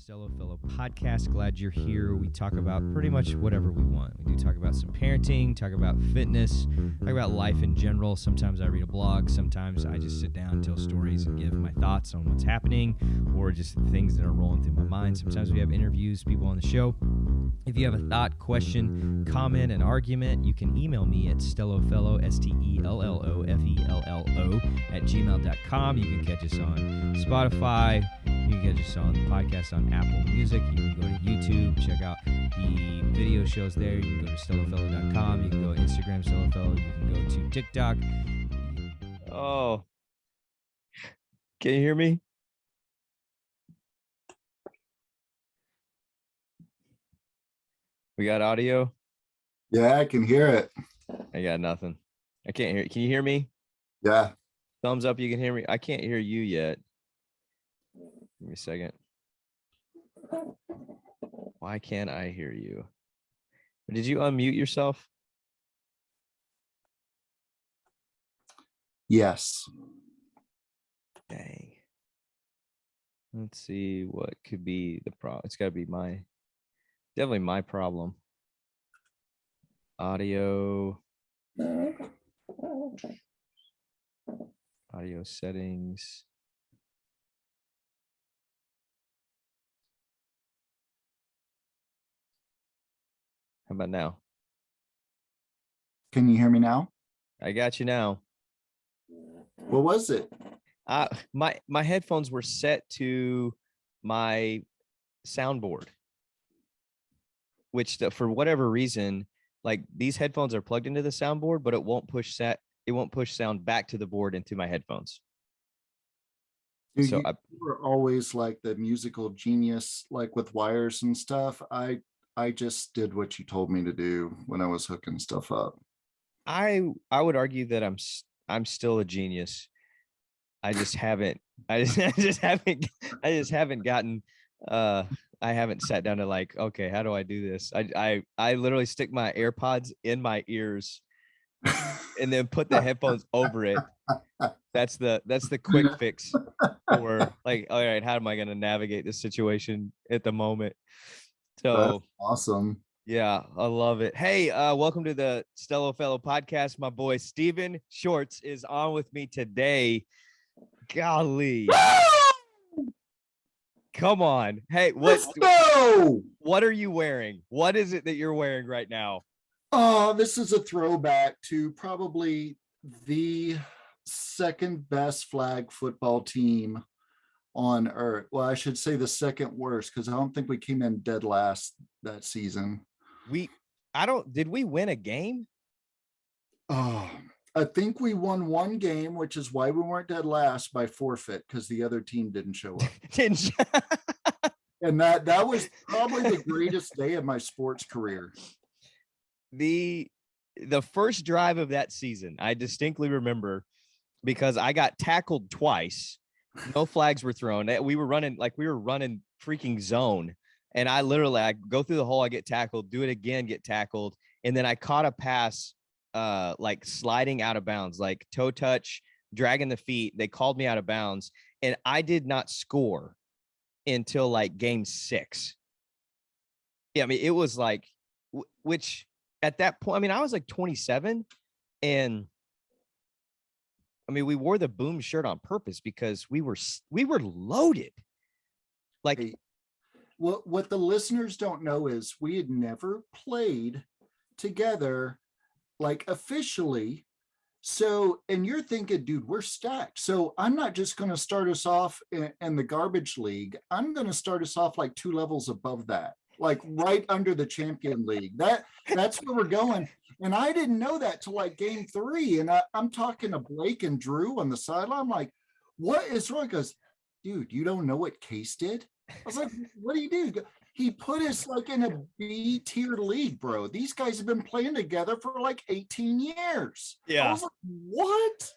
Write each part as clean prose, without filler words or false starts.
Stello Fellow podcast. Glad you're here. We talk about pretty much whatever we want. We do talk about some parenting, talk about fitness, talk about life in general. Sometimes I read a blog. Sometimes I just sit down, tell stories, and give my thoughts on what's happening or just things that are rolling through my mind. Sometimes we have interviews, people on the show. If you have a thought, question, comment, and argument, you can email me at stellofellow, STELLOFELLO, at gmail.com. You can catch us on Spotify. You can catch us on the podcast on Apple Music. You can go to YouTube, check out the video shows there. You can go to stellofellow.com. You can go to Instagram, stellofellow. You can go to TikTok. Oh, can you hear me? We got audio? Yeah, I can hear it. I got nothing. I can't hear it. Can you hear me? Yeah. Thumbs up, you can hear me. I can't hear you yet. Give me a second. Why can't I hear you? Did you unmute yourself? Yes. Dang. Let's see what could be the problem. It's got to be definitely my problem. Audio settings. How about now? Can you hear me now? I got you now. What was it? My headphones were set to my soundboard, which for whatever reason, like these headphones are plugged into the soundboard, but it won't push sound back to the board into my headphones. Dude, So you were always like the musical genius, like with wires and stuff. I just did what you told me to do when I was hooking stuff up. I would argue that I'm still a genius. I just haven't gotten I haven't sat down to like, okay, how do I do this? I literally stick my AirPods in my ears and then put the headphones over it. That's the quick fix for like, all right, how am I going to navigate this situation at the moment? So that's awesome. Yeah, I love it. Hey, welcome to the Stello Fellow podcast. My boy Steven Schwarz is on with me today. Golly. Come on. Hey, what are you wearing? What is it that you're wearing right now? Oh, this is a throwback to probably the second best flag football team on earth. Well, I should say the second worst, because I don't think we came in dead last that season. Did we win a game? Oh, I think we won one game, which is why we weren't dead last by forfeit, because the other team didn't show up. And that was probably the greatest day of my sports career. The first drive of that season, I distinctly remember because I got tackled twice. No flags were thrown. We were running freaking zone. And I go through the hole, I get tackled, do it again, get tackled. And then I caught a pass, like sliding out of bounds, like toe touch, dragging the feet. They called me out of bounds. And I did not score until like game 6. Yeah, I mean, it was like, which at that point, I mean, I was like 27. And I mean, we wore the Boom shirt on purpose because we were loaded. Like, hey, what the listeners don't know is we had never played together, like officially. So, and you're thinking, dude, we're stacked. So I'm not just going to start us off in the garbage league. I'm going to start us off like 2 levels above that, like right under the champion league. That's where we're going. And I didn't know that till like game 3. And I'm talking to Blake and Drew on the sideline. I'm like, what is wrong? He goes, dude, you don't know what Case did? I was like, what do you do? He put us like in a B tier league, bro. These guys have been playing together for like 18 years. Yeah. I was like, what?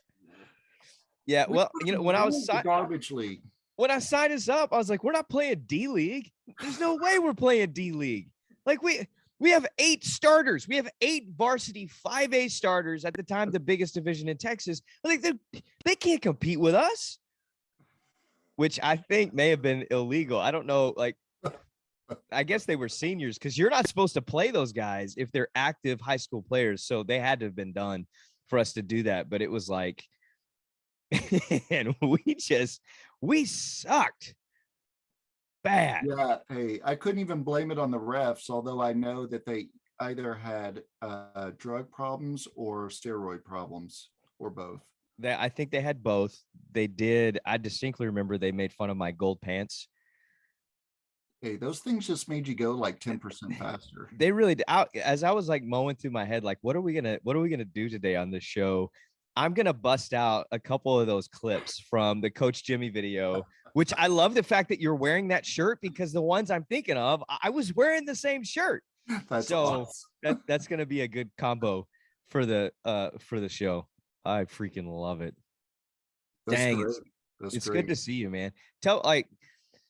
Yeah. Well, you know, when I was garbage league, when I signed us up, I was like, we're not playing D League. There's no way we're playing D League. Like we have 8 starters. We have 8 varsity 5A starters at the time, the biggest division in Texas. Like they can't compete with us, which I think may have been illegal. I don't know. Like I guess they were seniors because you're not supposed to play those guys if they're active high school players. So they had to have been done for us to do that. But it was like, and we sucked bad. Yeah, hey, I couldn't even blame it on the refs, although I know that they either had drug problems or steroid problems or both. I think they had both. They did. I distinctly remember they made fun of my gold pants. Hey, those things just made you go like 10% faster. They really did. As I was like mowing through my head, like, what are we gonna do today on this show? I'm gonna bust out a couple of those clips from the Coach Jimmy video, which I love the fact that you're wearing that shirt because the ones I'm thinking of, I was wearing the same shirt. That's so awesome. that's gonna be a good combo for the show. I freaking love it. That's Dang, great. it's Great. good to see you, man.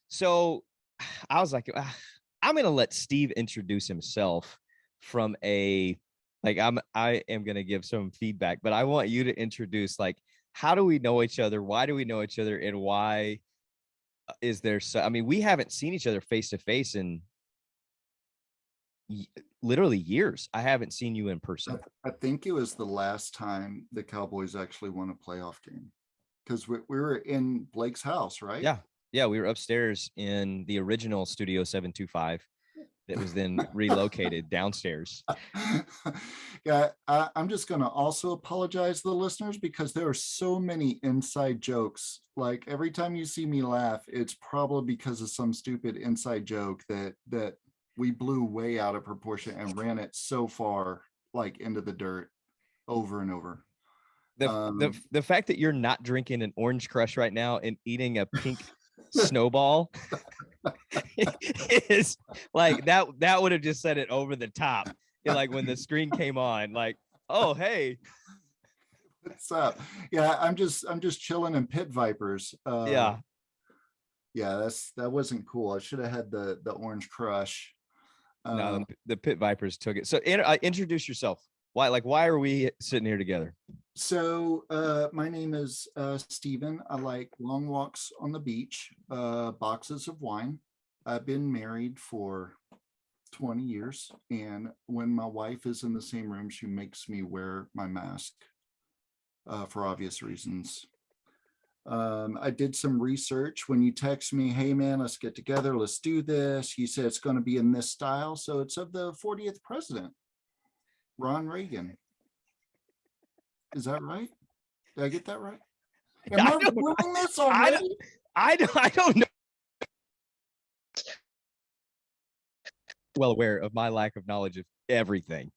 So I was like, I'm gonna let Steve introduce himself from I am gonna give some feedback, but I want you to introduce, like, how do we know each other? Why do we know each other? And why is there I mean, we haven't seen each other face to face in literally years. I haven't seen you in person. I think it was the last time the Cowboys actually won a playoff game because we were in Blake's house, right? Yeah, we were upstairs in the original Studio 725 that was then relocated downstairs. Yeah, I'm just going to also apologize to the listeners because there are so many inside jokes. Like every time you see me laugh, it's probably because of some stupid inside joke that we blew way out of proportion and ran it so far, like into the dirt over and over. The fact that you're not drinking an Orange Crush right now and eating a pink snowball is like that would have just set it over the top. Like when the screen came on, like, oh hey, what's up? Yeah, I'm just chilling in Pit Vipers. Yeah, that wasn't cool. I should have had the Orange Crush. No, the Pit Vipers took it. So introduce yourself. Why are we sitting here together? So my name is Steven. I like long walks on the beach, boxes of wine. I've been married for 20 years. And when my wife is in the same room, she makes me wear my mask for obvious reasons. I did some research. When you text me, hey man, let's get together, let's do this, you said it's going to be in this style. So it's of the 40th president, Ron Reagan. Is that right? Did I get that right? Am I doing this already? I don't know. Well aware of my lack of knowledge of everything.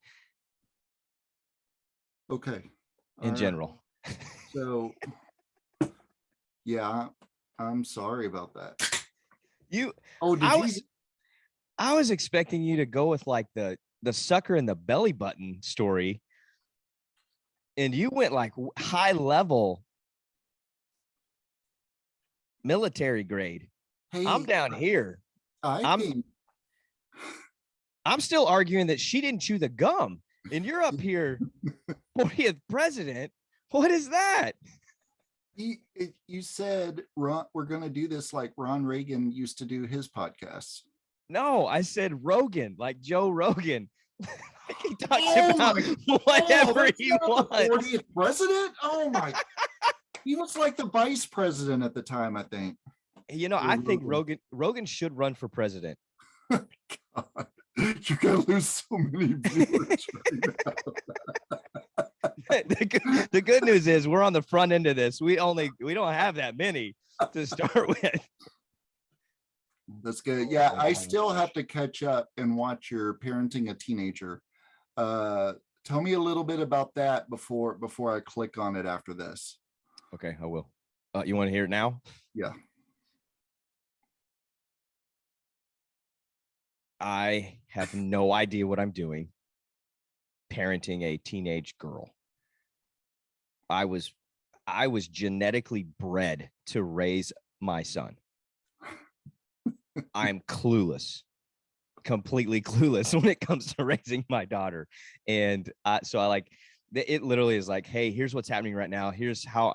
Okay. In general. So yeah, I'm sorry about that. I was expecting you to go with like the sucker in the belly button story. And you went like high level military grade. Hey, I'm down here. I'm still arguing that she didn't chew the gum, and you're up here, 40th president. What is that? You said, Ron, we're going to do this like Ron Reagan used to do his podcasts. No, I said Rogan, like Joe Rogan. He talks about whatever he wants. 40th president? Oh my! He was like the vice president at the time, I think. You know, I think Rogan should run for president. God, you're gonna lose so many viewers right now. The good news is we're on the front end of this. We don't have that many to start with. That's good. Yeah, I still have to catch up and watch your Parenting a Teenager. Tell me a little bit about that before I click on it after this. Okay, I will. You want to hear it now? Yeah. I have no idea what I'm doing parenting a teenage girl. I was genetically bred to raise my son. I'm clueless, completely clueless when it comes to raising my daughter. And so I like it literally is like, hey, here's what's happening right now. Here's how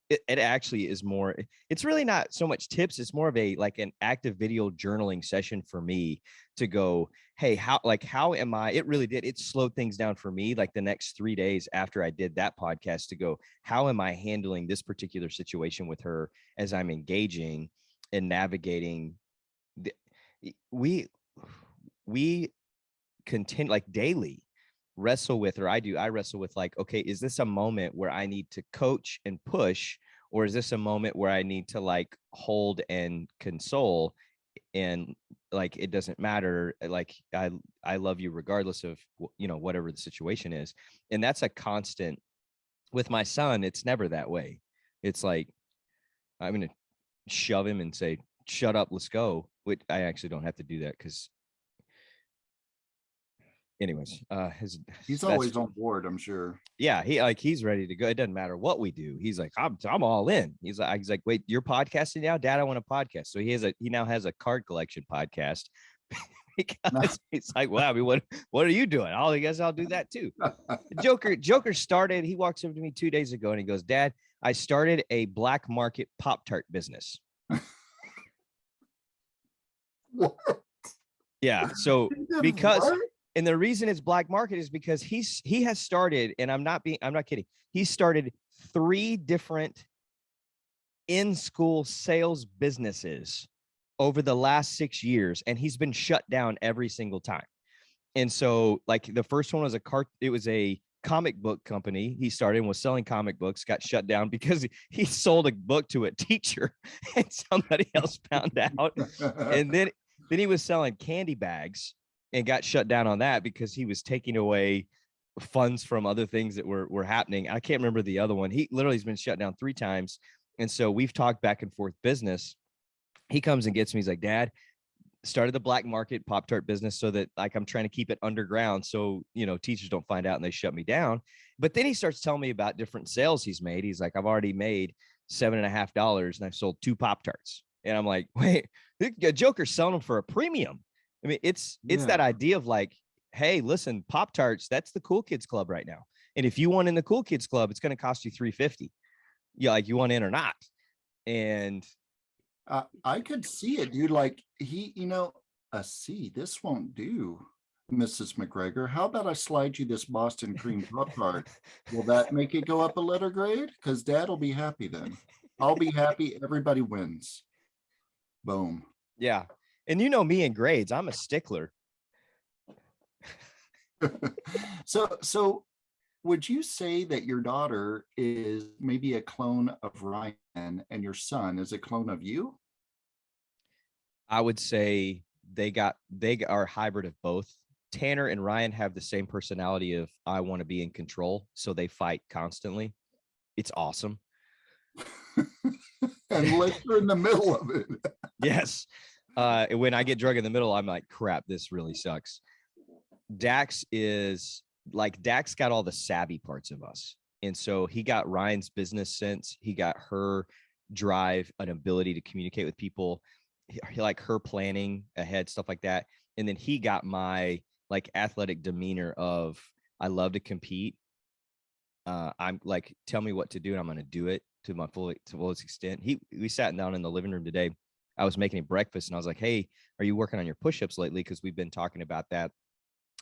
it actually is more, it's really not so much tips. It's more of a, like an active video journaling session for me to go, hey, how am I, it really did. It slowed things down for me. Like the next 3 days after I did that podcast to go, how am I handling this particular situation with her as I'm engaging and navigating we continue like daily wrestle with, or I wrestle with, like, okay, is this a moment where I need to coach and push, or is this a moment where I need to like hold and console, and like it doesn't matter, like I love you regardless of, you know, whatever the situation is. And that's a constant with my son. It's never that way. It's like I'm gonna shove him and say, shut up, let's go, which I actually don't have to do that because anyways, He's always on board, I'm sure. yeah, he's ready to go. It doesn't matter what we do. He's like, I'm all in. He's like, wait, you're podcasting now, Dad? I want a podcast. So he now has a card collection podcast. Because he's like, well, I mean, what are you doing? I guess I'll do that too. Joker started. He walks up to me 2 days ago and he goes, Dad, I started a black market Pop-Tart business. What? Yeah. So because. What? And the reason it's black market is because he has started, and I'm not kidding. He started 3 different in-school sales businesses over the last 6 years, and he's been shut down every single time. And so, like, the first one was it was a comic book company. He started and was selling comic books, got shut down because he sold a book to a teacher, and somebody else found out. And then he was selling candy bags, and got shut down on that because he was taking away funds from other things that were happening. I can't remember the other one. He literally has been shut down 3 times. And so we've talked back and forth business. He comes and gets me. He's like, Dad, started the black market Pop-Tart business so that, like, I'm trying to keep it underground so, you know, teachers don't find out and they shut me down. But then he starts telling me about different sales he's made. He's like, I've already made $7.50 and I've sold 2 Pop-Tarts. And I'm like, wait, the Joker's selling them for a premium. I mean, it's that idea of like, hey, listen, Pop-Tarts, that's the cool kids club right now. And if you want in the cool kids club, it's going to cost you $3.50. Yeah, like, you want in or not. And I could see it, dude. Like, he, you know, this won't do, Mrs. McGregor. How about I slide you this Boston cream Pop-Tart? Will that make it go up a letter grade? Because Dad will be happy then. I'll be happy. Everybody wins. Boom. Yeah. And you know me in grades, I'm a stickler. So would you say that your daughter is maybe a clone of Ryan and your son is a clone of you? I would say they are a hybrid of both. Tanner and Ryan have the same personality of I want to be in control, so they fight constantly. It's awesome. Unless you're in the middle of it. Yes. When I get drug in the middle, I'm like, crap, this really sucks. Dax got all the savvy parts of us. And so he got Ryan's business sense. He got her drive, an ability to communicate with people, like her planning ahead, stuff like that. And then he got my like athletic demeanor of, I love to compete. I'm like, tell me what to do and I'm going to do it to my fullest extent. We sat down in the living room today. I was making breakfast and I was like, hey, are you working on your push-ups lately? Because we've been talking about that.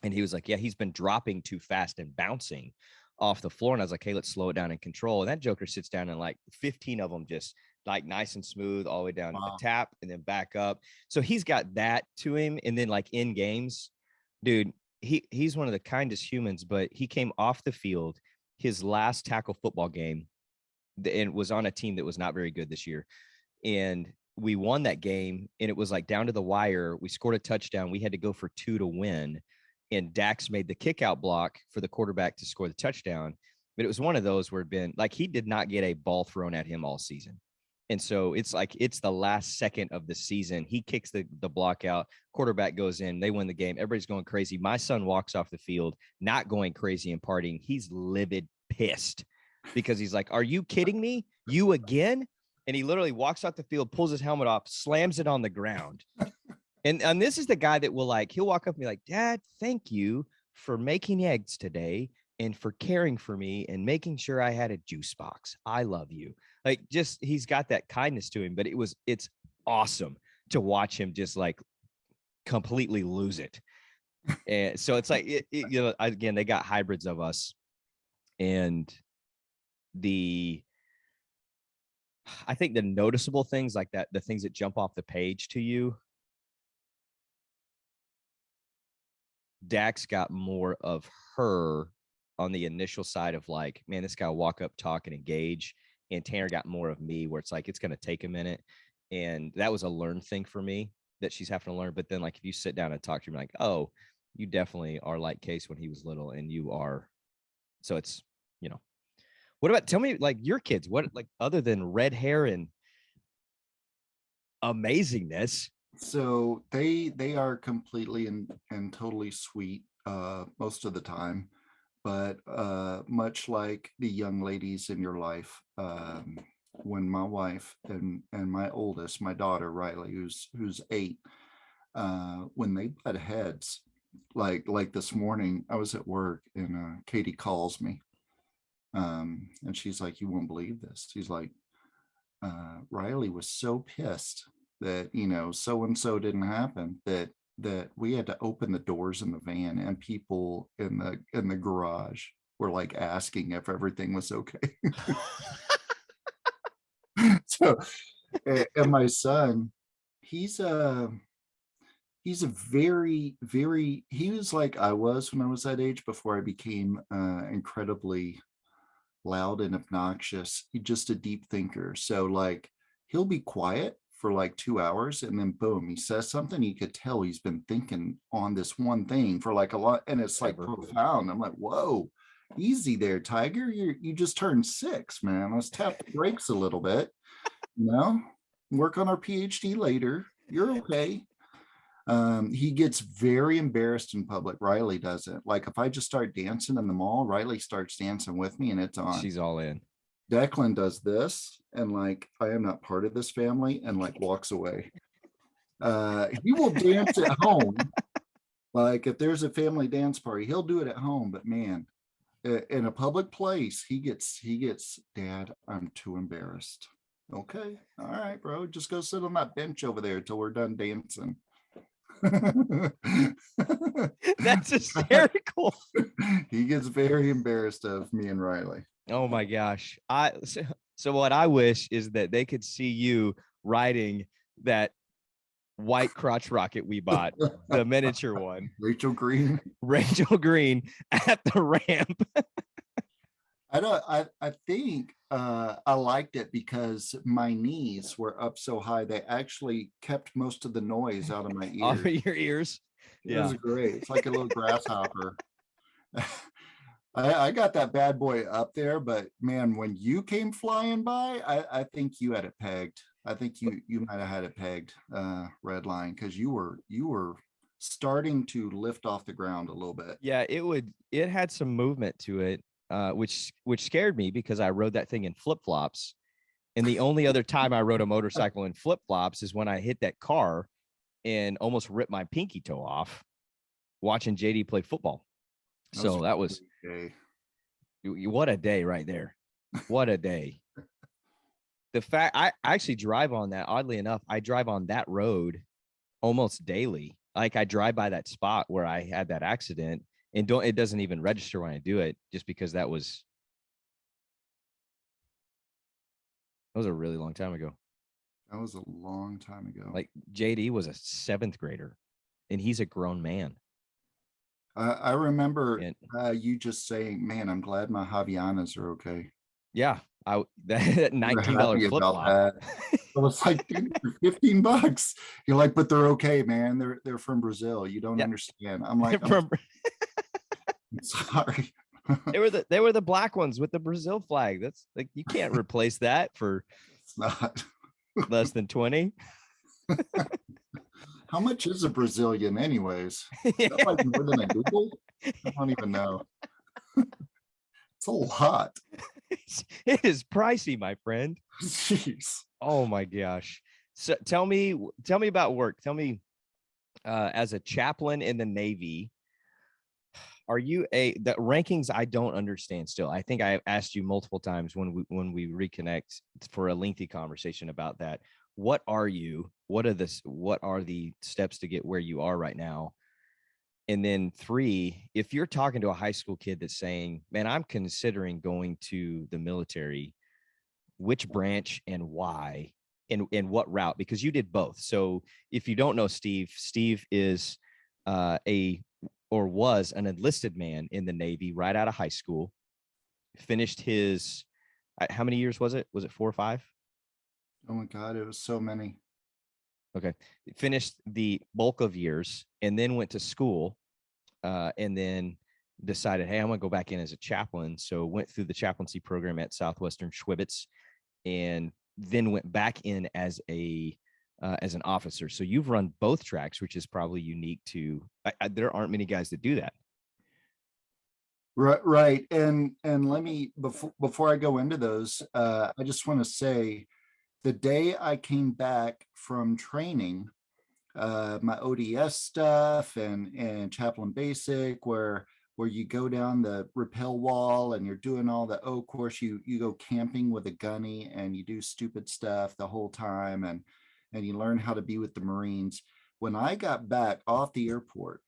And he was like, yeah, he's been dropping too fast and bouncing off the floor. And I was like, hey, let's slow it down and control. And that Joker sits down and like 15 of them just like nice and smooth all the way down to the tap and then back up. So he's got that to him. And then like in games, dude, he's one of the kindest humans, but he came off the field his last tackle football game and was on a team that was not very good this year. And we won that game and it was like down to the wire. We scored a touchdown. We had to go for 2 to win. And Dax made the kick out block for the quarterback to score the touchdown. But it was one of those where it'd been like, he did not get a ball thrown at him all season. And so it's like, it's the last second of the season. He kicks the block out, quarterback goes in, they win the game. Everybody's going crazy. My son walks off the field, not going crazy and partying. He's livid, pissed because he's like, are you kidding me? You again? And he literally walks off the field, pulls his helmet off, slams it on the ground. And this is the guy that will like, he'll walk up and be like, Dad, thank you for making eggs today and for caring for me and making sure I had a juice box. I love you. Like, just, he's got that kindness to him, but it's awesome to watch him just like completely lose it. And so it's like, you know, again, they got hybrids of us, and I think the noticeable things like that, the things that jump off the page to you, Dax got more of her on the initial side of like, man, this guy will walk up, talk, and engage. And Tanner got more of me, where it's like, it's going to take a minute. And that was a learned thing for me that she's having to learn. But then, like, if you sit down and talk to him, like, oh, you definitely are like Case when he was little, and you are. So it's, you know, what about, tell me, like, your kids, what, like, other than red hair and amazingness? So they are completely and totally sweet most of the time, but much like the young ladies in your life, when my wife and my oldest, my daughter Riley, who's 8, when they butt heads, like this morning, I was at work and Katie calls me, and she's like, "You won't believe this." She's like, Riley was so pissed that, you know, so and so didn't happen, that we had to open the doors in the van, and people in the garage were like asking if everything was okay. So, and my son, he's a very, very, he was like I was when I was that age, before I became incredibly loud and obnoxious. He's just a deep thinker. So like, he'll be quiet for like 2 hours, and then boom, he says something. You could tell he's been thinking on this one thing for like a lot, and it's like profound. I'm like, whoa, easy there, Tiger. You just turned 6, man. Let's tap the brakes a little bit, you know, work on our PhD later. You're okay. He gets very embarrassed in public. Riley doesn't. Like, if I just start dancing in the mall, Riley starts dancing with me, and it's on. She's all in. Declan does this, and like, I am not part of this family, and like walks away. He will dance at home. Like, if there's a family dance party, he'll do it at home. But man, in a public place, he gets, Dad, I'm too embarrassed. Okay, all right, bro, just go sit on that bench over there till we're done dancing. That's hysterical. He gets very embarrassed of me and Riley. Oh my gosh. So what I wish is that they could see you riding that white crotch rocket we bought, the miniature one. Rachel Green at the ramp. I think I liked it because my knees were up so high, they actually kept most of the noise out of my ears. Off of your ears. It was great. It's like a little grasshopper. I got that bad boy up there, but man, when you came flying by, I think you had it pegged. I think you might have had it pegged, red line, because you were starting to lift off the ground a little bit. Yeah, it had some movement to it, which scared me, because I rode that thing in flip-flops. And the only other time I rode a motorcycle in flip-flops is when I hit that car and almost ripped my pinky toe off watching JD play football. So that was what a day right there. What a day. The fact I actually drive on that, oddly enough, I drive on that road almost daily. Like, I drive by that spot where I had that accident, and it doesn't even register when I do it, just because that was a really long time ago. That was a long time ago. Like, JD was a 7th grader, and he's a grown man. I remember you just saying, "Man, I'm glad my Javianas are okay." Yeah, that $19 flip flop. I was like, dude, for $15. You're like, but they're okay, man. They're from Brazil. You don't understand. I'm like, I'm sorry. They were the black ones with the Brazil flag. That's like, you can't replace that for it's not less than 20. How much is a Brazilian anyways? Is that like more than a Google? I don't even know. It's a lot. It is pricey, my friend. Jeez. Oh my gosh. So tell me about work. Tell me, as a chaplain in the Navy, Are you the rankings? I don't understand still. I think I have asked you multiple times when we reconnect for a lengthy conversation about that. What are you? What are the steps to get where you are right now? And then 3, if you're talking to a high school kid that's saying, man, I'm considering going to the military, which branch and why and what route? Because you did both. So if you don't know Steve is was an enlisted man in the Navy right out of high school, finished his, how many years was it? Was it 4 or 5? Oh my God, it was so many. Okay. Finished the bulk of years and then went to school and then decided, hey, I'm going to go back in as a chaplain. So went through the chaplaincy program at Southwestern Schwibitz and then went back in as an officer. So you've run both tracks, which is probably unique to, there aren't many guys that do that. Right. And let me, before I go into those, I just want to say the day I came back from training, my ODS stuff and chaplain basic, where you go down the rappel wall and you're doing all the course, you go camping with a gunny and you do stupid stuff the whole time and you learn how to be with the Marines. When I got back off the airport,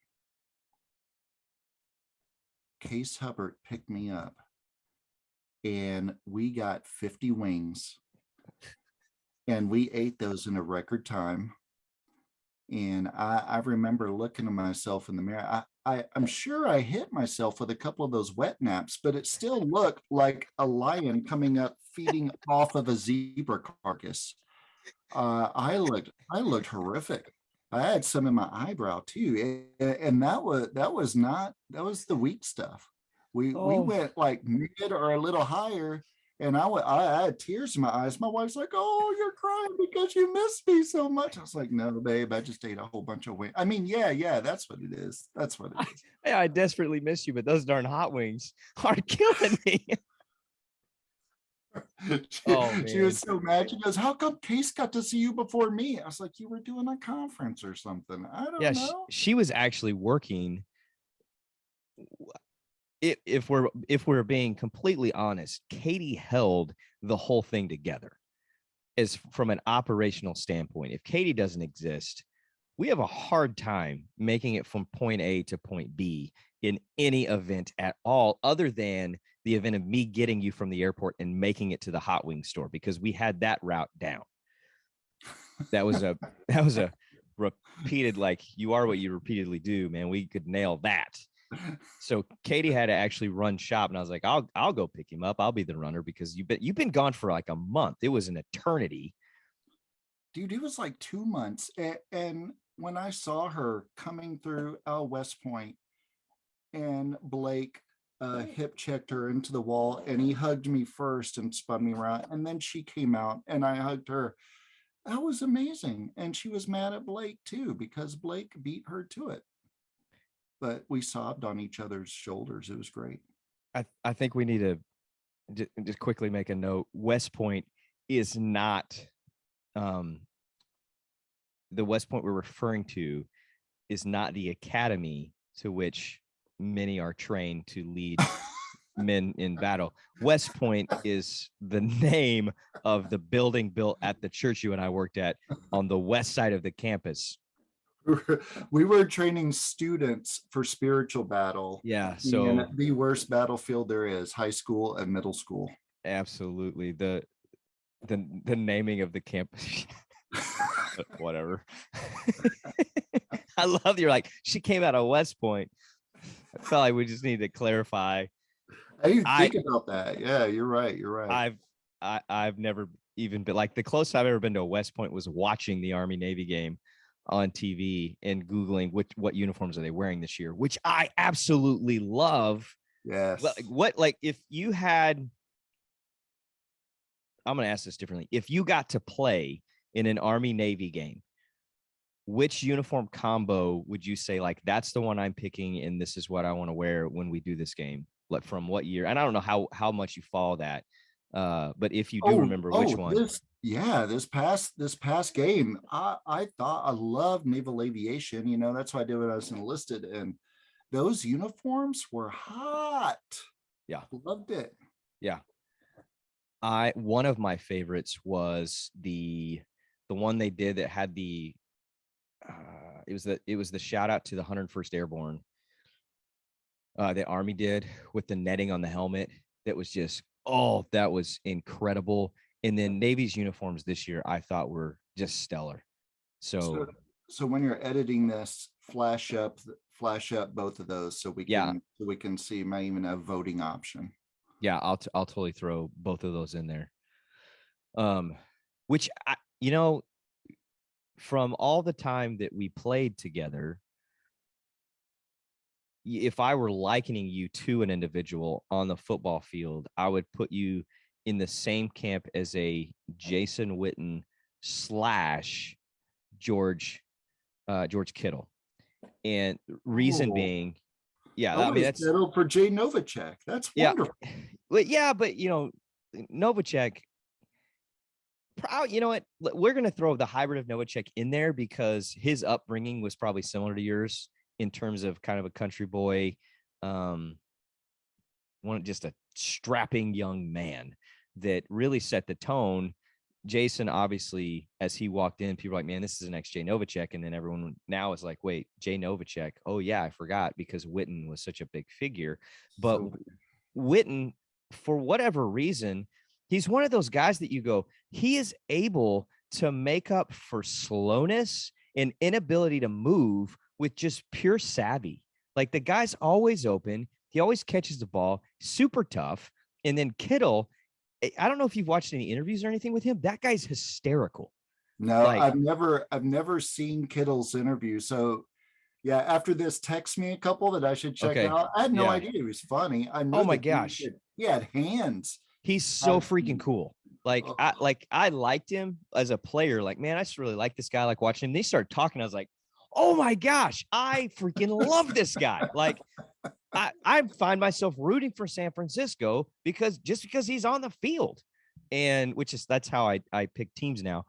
Case Hubbard picked me up and we got 50 wings and we ate those in a record time. And I remember looking at myself in the mirror. I'm sure I hit myself with a couple of those wet naps, but it still looked like a lion coming up feeding off of a zebra carcass. I looked horrific. I had some in my eyebrow too, and that was the weak stuff. We went like mid or a little higher. And I had tears in my eyes. My wife's like, "Oh, you're crying because you miss me so much." I was like, "No, babe, I just ate a whole bunch of wings." I mean, yeah, that's what it is. That's what it is. I desperately miss you, but those darn hot wings are killing me. She was so mad. She goes, "How come Case got to see you before me?" I was like, "You were doing a conference or something. I don't know." She was actually working. If we're being completely honest, Katie held the whole thing together as from an operational standpoint. If Katie doesn't exist, we have a hard time making it from point A to point B in any event at all, other than the event of me getting you from the airport and making it to the hot wing store, because we had that route down. That was a repeated, like, you are what you repeatedly do, man. We could nail that. So Katie had to actually run shop, and I was like, I'll go pick him up. I'll be the runner, because you've been gone for like a month. It was an eternity. Dude, it was like 2 months. And when I saw her coming through West Point and Blake hip checked her into the wall and he hugged me first and spun me around, and then she came out and I hugged her. That was amazing. And she was mad at Blake too, because Blake beat her to it. But we sobbed on each other's shoulders. It was great. I think we need to just quickly make a note. West Point is not the West Point we're referring to is not the academy to which many are trained to lead men in battle. West Point is the name of the building built at the church you and I worked at on the west side of the campus. We were training students for spiritual battle. Yeah. So the worst battlefield there is, high school and middle school. Absolutely. The naming of the campus. Whatever. I love you're like, she came out of West Point. I felt like we just need to clarify. I didn't think about that. Yeah, you're right. I've never even been, like, the closest I've ever been to a West Point was watching the Army Navy game on TV and Googling what uniforms are they wearing this year, which I absolutely love. Yes. Like if you had, I'm going to ask this differently. If you got to play in an Army Navy game, which uniform combo would you say, like, that's the one I'm picking and this is what I want to wear when we do this game? Like, from what year? And I don't know how much you follow that. But if you do remember which one. This past game, I thought I loved naval aviation. That's what I did when I was enlisted. And those uniforms were hot. Yeah. Loved it. Yeah. One of my favorites was the one they did that had the it was the shout out to the 101st Airborne. The Army did with the netting on the helmet. That was just, oh, that was incredible. And then Navy's uniforms this year I thought were just stellar. So So when you're editing this, flash up both of those so we can see. Might even have voting option. Yeah, I'll totally throw both of those in there. Which from all the time that we played together, if I were likening you to an individual on the football field, I would put you in the same camp as a Jason Witten / George Kittle. And reason being, I mean, that's Kittle for Jay Novacek. That's wonderful. But Novacek, you know what? We're going to throw the hybrid of Novacek in there because his upbringing was probably similar to yours in terms of kind of a country boy, just a strapping young man that really set the tone. Jason, obviously, as he walked in, people were like, man, this is the next Jay Novacek. And then everyone now is like, wait, Jay Novacek. Oh, yeah, I forgot because Witten was such a big figure. But Witten, for whatever reason, he's one of those guys that you go, he is able to make up for slowness and inability to move with just pure savvy. Like the guy's always open. He always catches the ball, super tough. And then Kittle, I don't know if you've watched any interviews or anything with him. That guy's hysterical. No, I've never seen Kittle's interview. So yeah, after this, text me a couple that I should check out. I had no idea he was funny. I know. Oh my gosh. He had hands. He's so freaking cool. I liked him as a player. Like, man, I just really like this guy. Like watching him. They started talking. I was like, oh my gosh, I freaking love this guy. Like I find myself rooting for San Francisco because he's on the field, and that's how I pick teams now.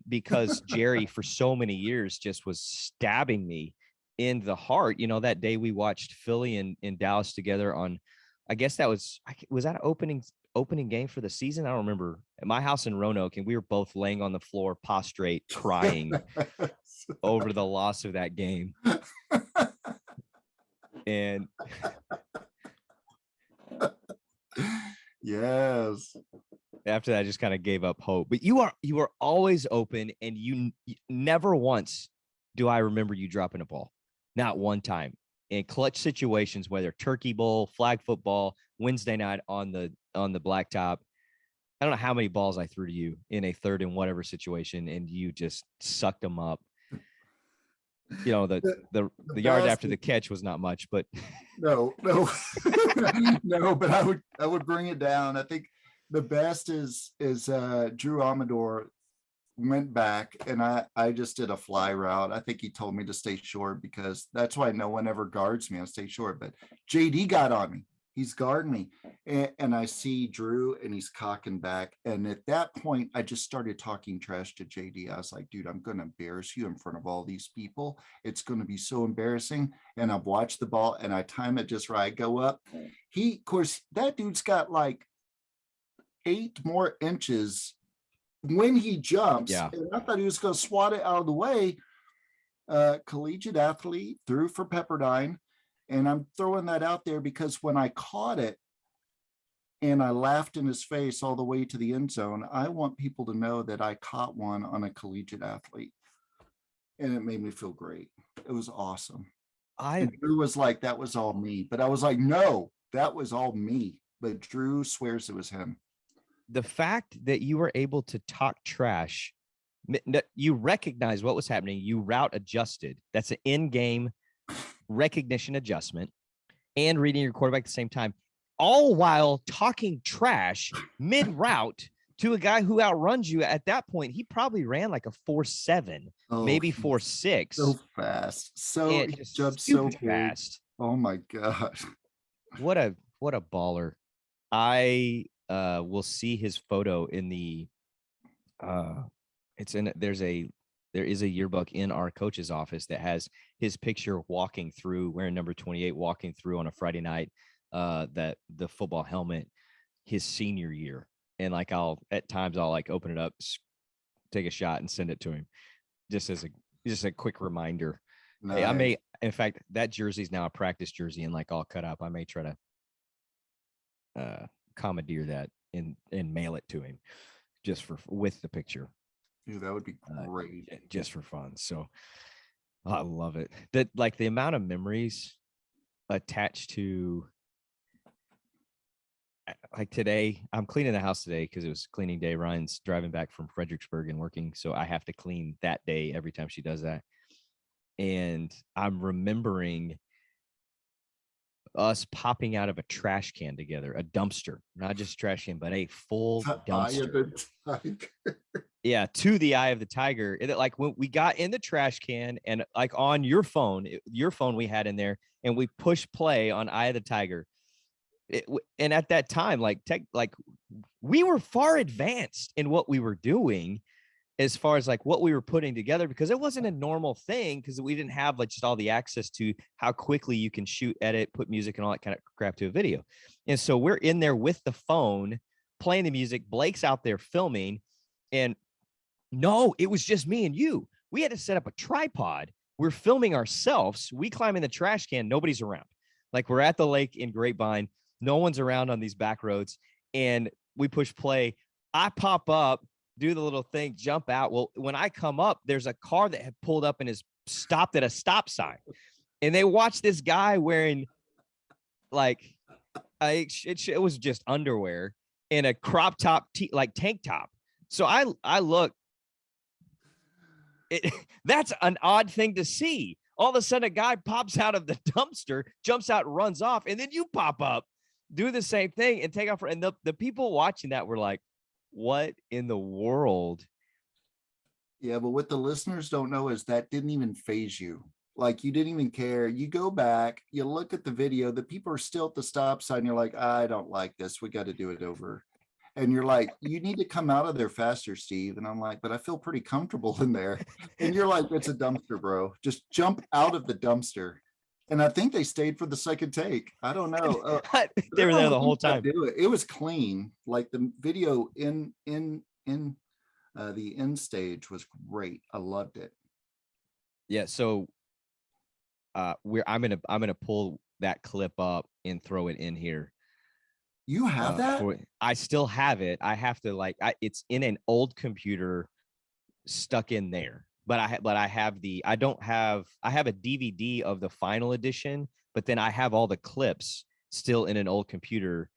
Because Jerry for so many years just was stabbing me in the heart. You know, that day we watched Philly and Dallas together on, I guess that was that an opening game for the season? I don't remember. At my house in Roanoke, and we were both laying on the floor, prostrate, crying over the loss of that game. And yes, after that, I just kind of gave up hope. But you are always open, and you never once do I remember you dropping a ball. Not one time. In clutch situations, whether turkey bowl, flag football, Wednesday night on the blacktop, I don't know how many balls I threw to you in a third and whatever situation, and you just sucked them up. You know, the yard after the catch was not much, but no, no, but I would bring it down. I think the best is Drew Amador went back, and I just did a fly route. I think he told me to stay short because that's why no one ever guards me. I stay short, but JD got on me. He's guarding me, and I see Drew, and he's cocking back. And at that point, I just started talking trash to JD. I was like, dude, I'm going to embarrass you in front of all these people. It's going to be so embarrassing. And I've watched the ball, and I time it just right. I go up. Of course, that dude's got like 8 more inches when he jumps. Yeah. And I thought he was going to swat it out of the way. Collegiate athlete, threw for Pepperdine. And I'm throwing that out there because when I caught it and I laughed in his face all the way to the end zone, I want people to know that I caught one on a collegiate athlete. And it made me feel great. It was awesome. And Drew was like, that was all me. But I was like, no, that was all me. But Drew swears it was him. The fact that you were able to talk trash, you recognize what was happening. You route adjusted. That's an in-game recognition adjustment and reading your quarterback at the same time, all while talking trash mid-route to a guy who outruns you. At that point, he probably ran like a 4.7, maybe 4.6. So fast. He jumped so fast. Oh my God. What a baller. I will see his photo in the there's a there is a yearbook in our coach's office that has his picture walking through, wearing number 28, walking through on a Friday night, that the football helmet, his senior year. And like, at times I'll like open it up, take a shot and send it to him just as a quick reminder. Hey, I may, in fact, that jersey is now a practice jersey and like all cut up. I may try to commandeer that and mail it to him just with the picture. Dude, that would be great. Just for fun. So I love it. That like the amount of memories attached to, like today, I'm cleaning the house today because it was cleaning day. Ryan's driving back from Fredericksburg and working, so I have to clean that day every time she does that. And I'm remembering us popping out of a trash can together, a dumpster, not just a trash can, but a full dumpster. Yeah, to the eye of the tiger. And like when we got in the trash can and like on your phone we had in there, and we pushed play on Eye of the Tiger. And at that time, like we were far advanced in what we were doing as far as like what we were putting together, because it wasn't a normal thing, because we didn't have like just all the access to how quickly you can shoot, edit, put music and all that kind of crap to a video. And so we're in there with the phone playing the music. Blake's out there filming, and no, it was just me and you. We had to set up a tripod. We're filming ourselves. We climb in the trash can. Nobody's around. Like we're at the lake in Grapevine. No one's around on these back roads, and we push play. I pop up, do the little thing, jump out. Well, when I come up, there's a car that had pulled up and is stopped at a stop sign, and they watch this guy wearing like it was just underwear and a crop top, like tank top. So I look. That's an odd thing to see. All of a sudden, a guy pops out of the dumpster, jumps out, runs off, and then you pop up, do the same thing, and take off. And the people watching that were like, what in the world? Yeah, but what the listeners don't know is that didn't even phase you. Like you didn't even care. You go back, you look at the video, the people are still at the stop sign. You're like, I don't like this. We got to do it over. And you're like, you need to come out of there faster, Steve. And I'm like, but I feel pretty comfortable in there. And you're like, it's a dumpster, bro. Just jump out of the dumpster. And I think they stayed for the second take. I don't know. They were there the whole time. It was clean. Like the video in the end stage was great. I loved it. Yeah. So I'm gonna pull that clip up and throw it in here. You have that? I still have it. I have to it's in an old computer stuck in there. But I have a DVD of the final edition, but then I have all the clips still in an old computer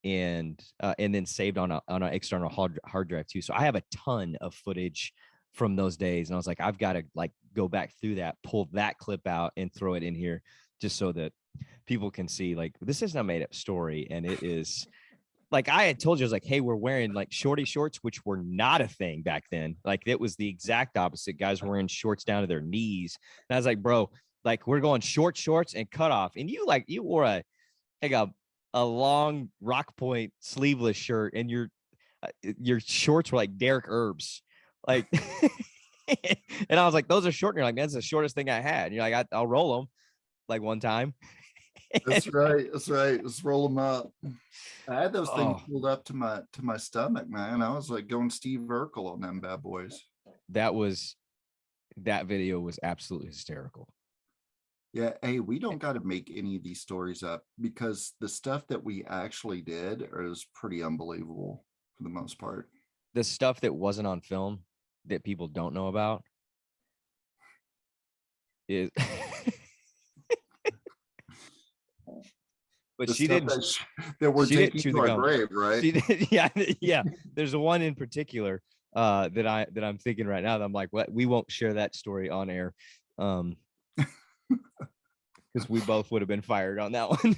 and then saved on an external hard drive too. So I have a ton of footage from those days. And I was like, I've got to like go back through that, pull that clip out and throw it in here just so that people can see like this isn't a made up story. And it is like I had told you, I was like, hey, we're wearing like shorty shorts, which were not a thing back then. Like it was the exact opposite. Guys were wearing shorts down to their knees. And I was like, bro, like we're going shorts and cut off. And you wore a long Rock Point sleeveless shirt, and your shorts were like Derek Herbs. Like, and I was like, those are short. And you're like, that's the shortest thing I had. And you're like, I'll roll them like one time. That's right. Let's roll them up. I had those things pulled up to my stomach, man. I was like going Steve Urkel on them bad boys. That video was absolutely hysterical. Yeah. Hey, we don't got to make any of these stories up because the stuff that we actually did is pretty unbelievable for the most part. The stuff that wasn't on film that people don't know about is but she didn't that we're taking to our grave, right? She did, yeah. There's one in particular that I'm thinking right now that I'm like, what? We won't share that story on air, because we both would have been fired on that one.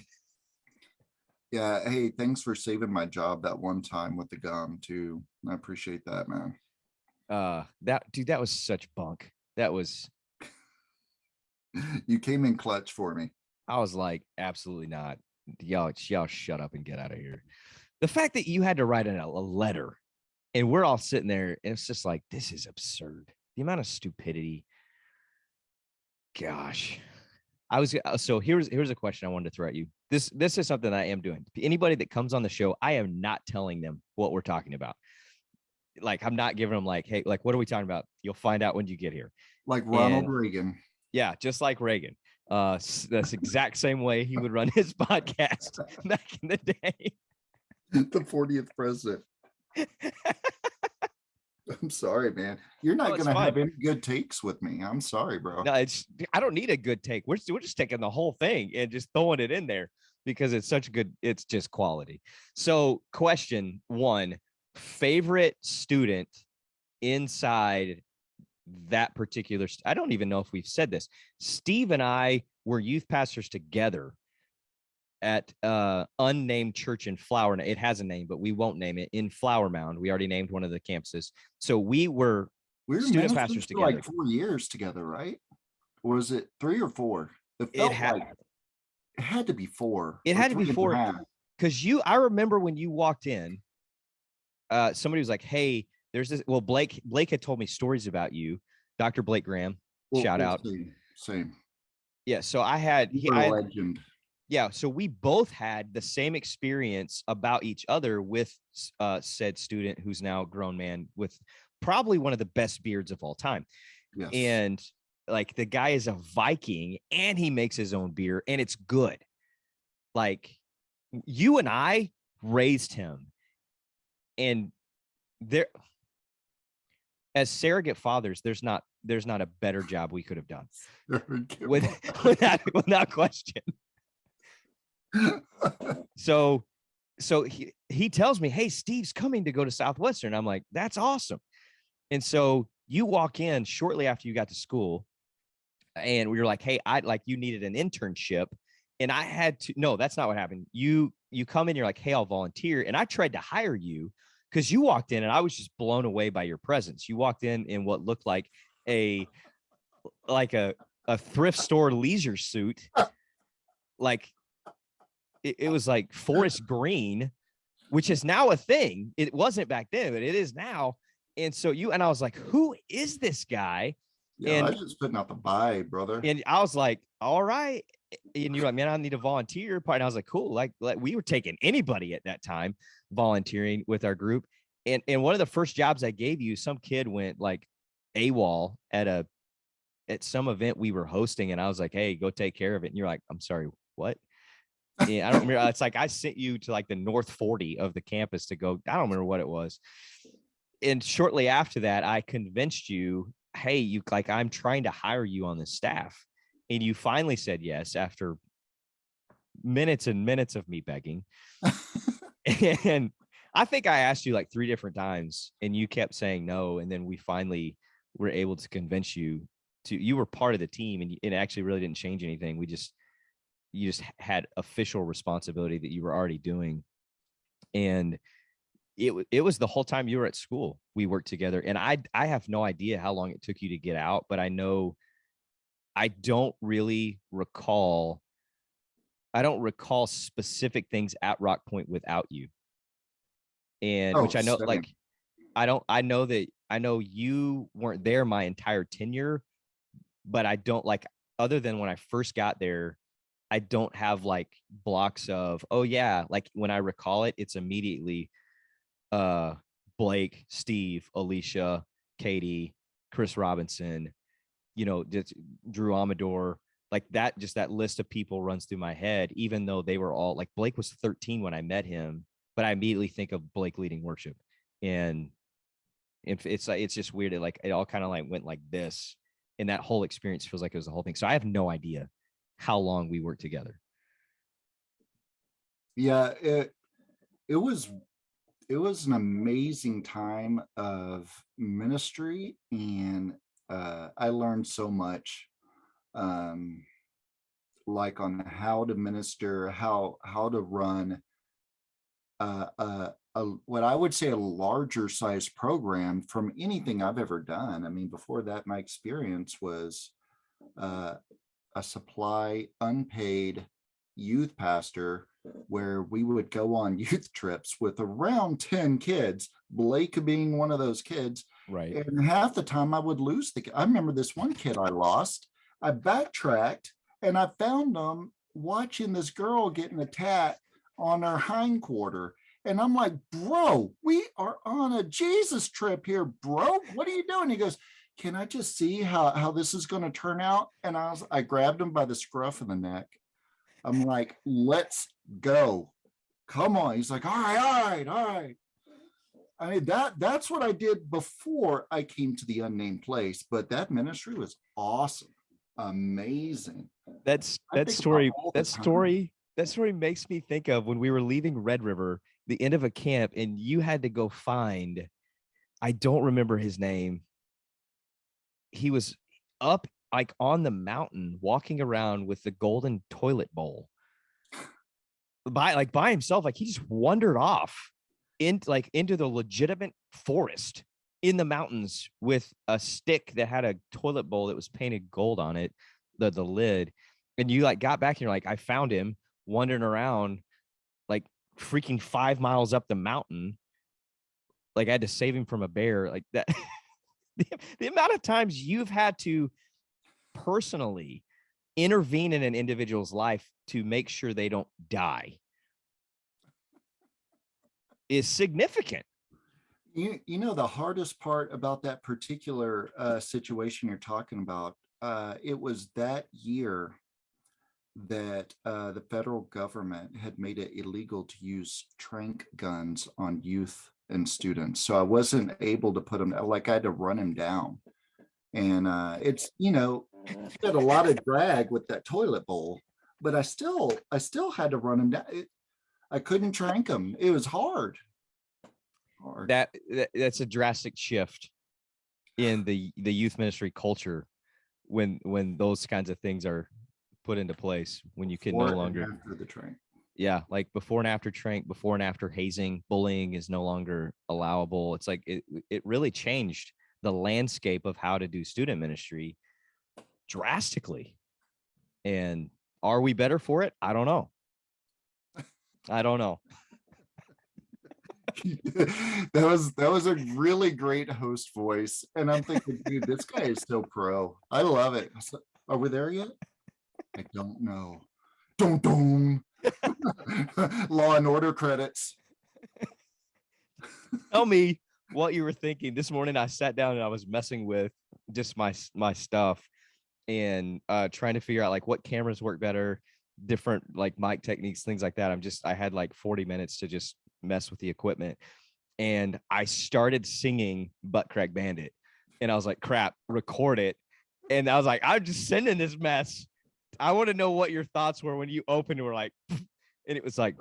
Yeah. Hey, thanks for saving my job that one time with the gum too. I appreciate that, man. That was such bunk. That was. You came in clutch for me. I was like, absolutely not. Y'all shut up and get out of here. The fact that you had to write a letter and we're all sitting there and it's just like, this is absurd. the amount of stupidity. Gosh. So here's a question I wanted to throw at you. This is something I am doing. Anybody that comes on the show, I am not telling them what we're talking about. Like, I'm not giving them like, hey, like, what are we talking about? You'll find out when you get here. Like Ronald Reagan. Yeah, just like Reagan. That's the exact same way he would run his podcast back in the day. The 40th president. I'm sorry, man. You're not going to have any good takes with me. I'm sorry, bro. No, I don't need a good take. We're just taking the whole thing and just throwing it in there because it's such good. It's just quality. So question 1, favorite student inside that particular. I don't even know if we've said this. Steve and I were youth pastors together at unnamed church in Flower. It has a name, but we won't name it, in Flower Mound. We already named one of the campuses. So we were student pastors together. Like 4 years together, right? Or was it 3 or 4? It had to be 4. It had to be 4 because I remember when you walked in, somebody was like, hey, there's this. Well, Blake had told me stories about you, Dr. Blake Graham. Shout out. Same. Yeah. So I had legend. Yeah, so we both had the same experience about each other with said student who's now a grown man with probably one of the best beards of all time. Yes. And like, the guy is a Viking and he makes his own beer and it's good. Like, you and I raised him, and there, as surrogate fathers, there's not a better job we could have done without question. So he tells me, hey, Steve's coming to go to Southwestern. I'm like, that's awesome. And so you walk in shortly after you got to school, and we were like, hey, you needed an internship. And I had to, no, that's not what happened. You come in, you're like, hey, I'll volunteer. And I tried to hire you because you walked in and I was just blown away by your presence. You walked in what looked like a thrift store leisure suit. Like, it was like forest green, which is now a thing. It wasn't back then, but it is now. And so I was like, who is this guy? Yeah, and I was just putting out the vibe, brother. And I was like, all right. And you're like, man, I need a volunteer part. And I was like, cool. Like we were taking anybody at that time volunteering with our group. And one of the first jobs I gave you, some kid went like AWOL at some event we were hosting. And I was like, hey, go take care of it. And you're like, I'm sorry, what? Yeah, I don't remember. It's like I sent you to like the North 40 of the campus to go. I don't remember what it was. And shortly after that, I convinced you, hey, I'm trying to hire you on the staff. And you finally said yes after minutes and minutes of me begging. And I think I asked you like 3 different times and you kept saying no. And then we finally were able to convince you you were part of the team, and it actually really didn't change anything. You just had official responsibility that you were already doing. And it was the whole time you were at school, we worked together. And I have no idea how long it took you to get out, but I know I don't recall specific things at Rock Point without you. And which I know, like, I know you weren't there my entire tenure, but I don't, like, other than when I first got there, I don't have like blocks of, oh yeah, like when I recall it, it's immediately Blake, Steve, Alicia, Katie, Chris Robinson, just Drew Amador, like that, just that list of people runs through my head, even though they were all like, Blake was 13 when I met him, but I immediately think of Blake leading worship. And it's like, it's just weird. It all kind of like went like this, and that whole experience feels like it was the whole thing. So I have no idea how long we worked together. Yeah, it was an amazing time of ministry, and I learned so much, like on how to minister, how to run what I would say a larger size program from anything I've ever done. I mean, before that, my experience was a supply unpaid youth pastor where we would go on youth trips with around 10 kids, Blake being one of those kids. Right. And half the time I would lose I remember this one kid I lost. I backtracked and I found them watching this girl getting attacked on her hindquarter. And I'm like, bro, we are on a Jesus trip here, bro. What are you doing? He goes, can I just see how this is going to turn out? And I grabbed him by the scruff of the neck. I'm like, let's go. Come on. He's like, all right. I mean, that's what I did before I came to the unnamed place, but that ministry was awesome. Amazing. That story makes me think of when we were leaving Red River, the end of a camp, and you had to go find, I don't remember his name. He was up like on the mountain walking around with the golden toilet bowl by himself. Like he just wandered off into the legitimate forest in the mountains with a stick that had a toilet bowl that was painted gold on it, the lid. And you like got back and you're like, I found him wandering around like freaking 5 miles up the mountain. Like I had to save him from a bear like that. The amount of times you've had to personally intervene in an individual's life to make sure they don't die is significant. You know, the hardest part about that particular situation you're talking about, it was that year that the federal government had made it illegal to use tranq guns on youth and students. So I wasn't able to put him, like I had to run him down. And it's, you know, he had a lot of drag with that toilet bowl, but I still had to run him down. I couldn't tranq him. It was hard. That's a drastic shift in the youth ministry culture when those kinds of things are put into place, when you can no longer after the tranq. Yeah, like before and after tranq, before and after hazing, bullying is no longer allowable. It's like it really changed the landscape of how to do student ministry drastically. And are we better for it? I don't know. That was a really great host voice, and I'm thinking, dude, this guy is so pro. I love it. Are we there yet? I don't know. Dum. Law and Order credits. Tell me what you were thinking. This morning I sat down and I was messing with just my stuff and trying to figure out like what cameras work better, different like mic techniques, things like that. I had like 40 minutes to just mess with the equipment, and I started singing Butt Crack Bandit, and I was like, crap, record it. And I was like, I'm just sending this mess. I want to know what your thoughts were when you opened and were like, and it was like.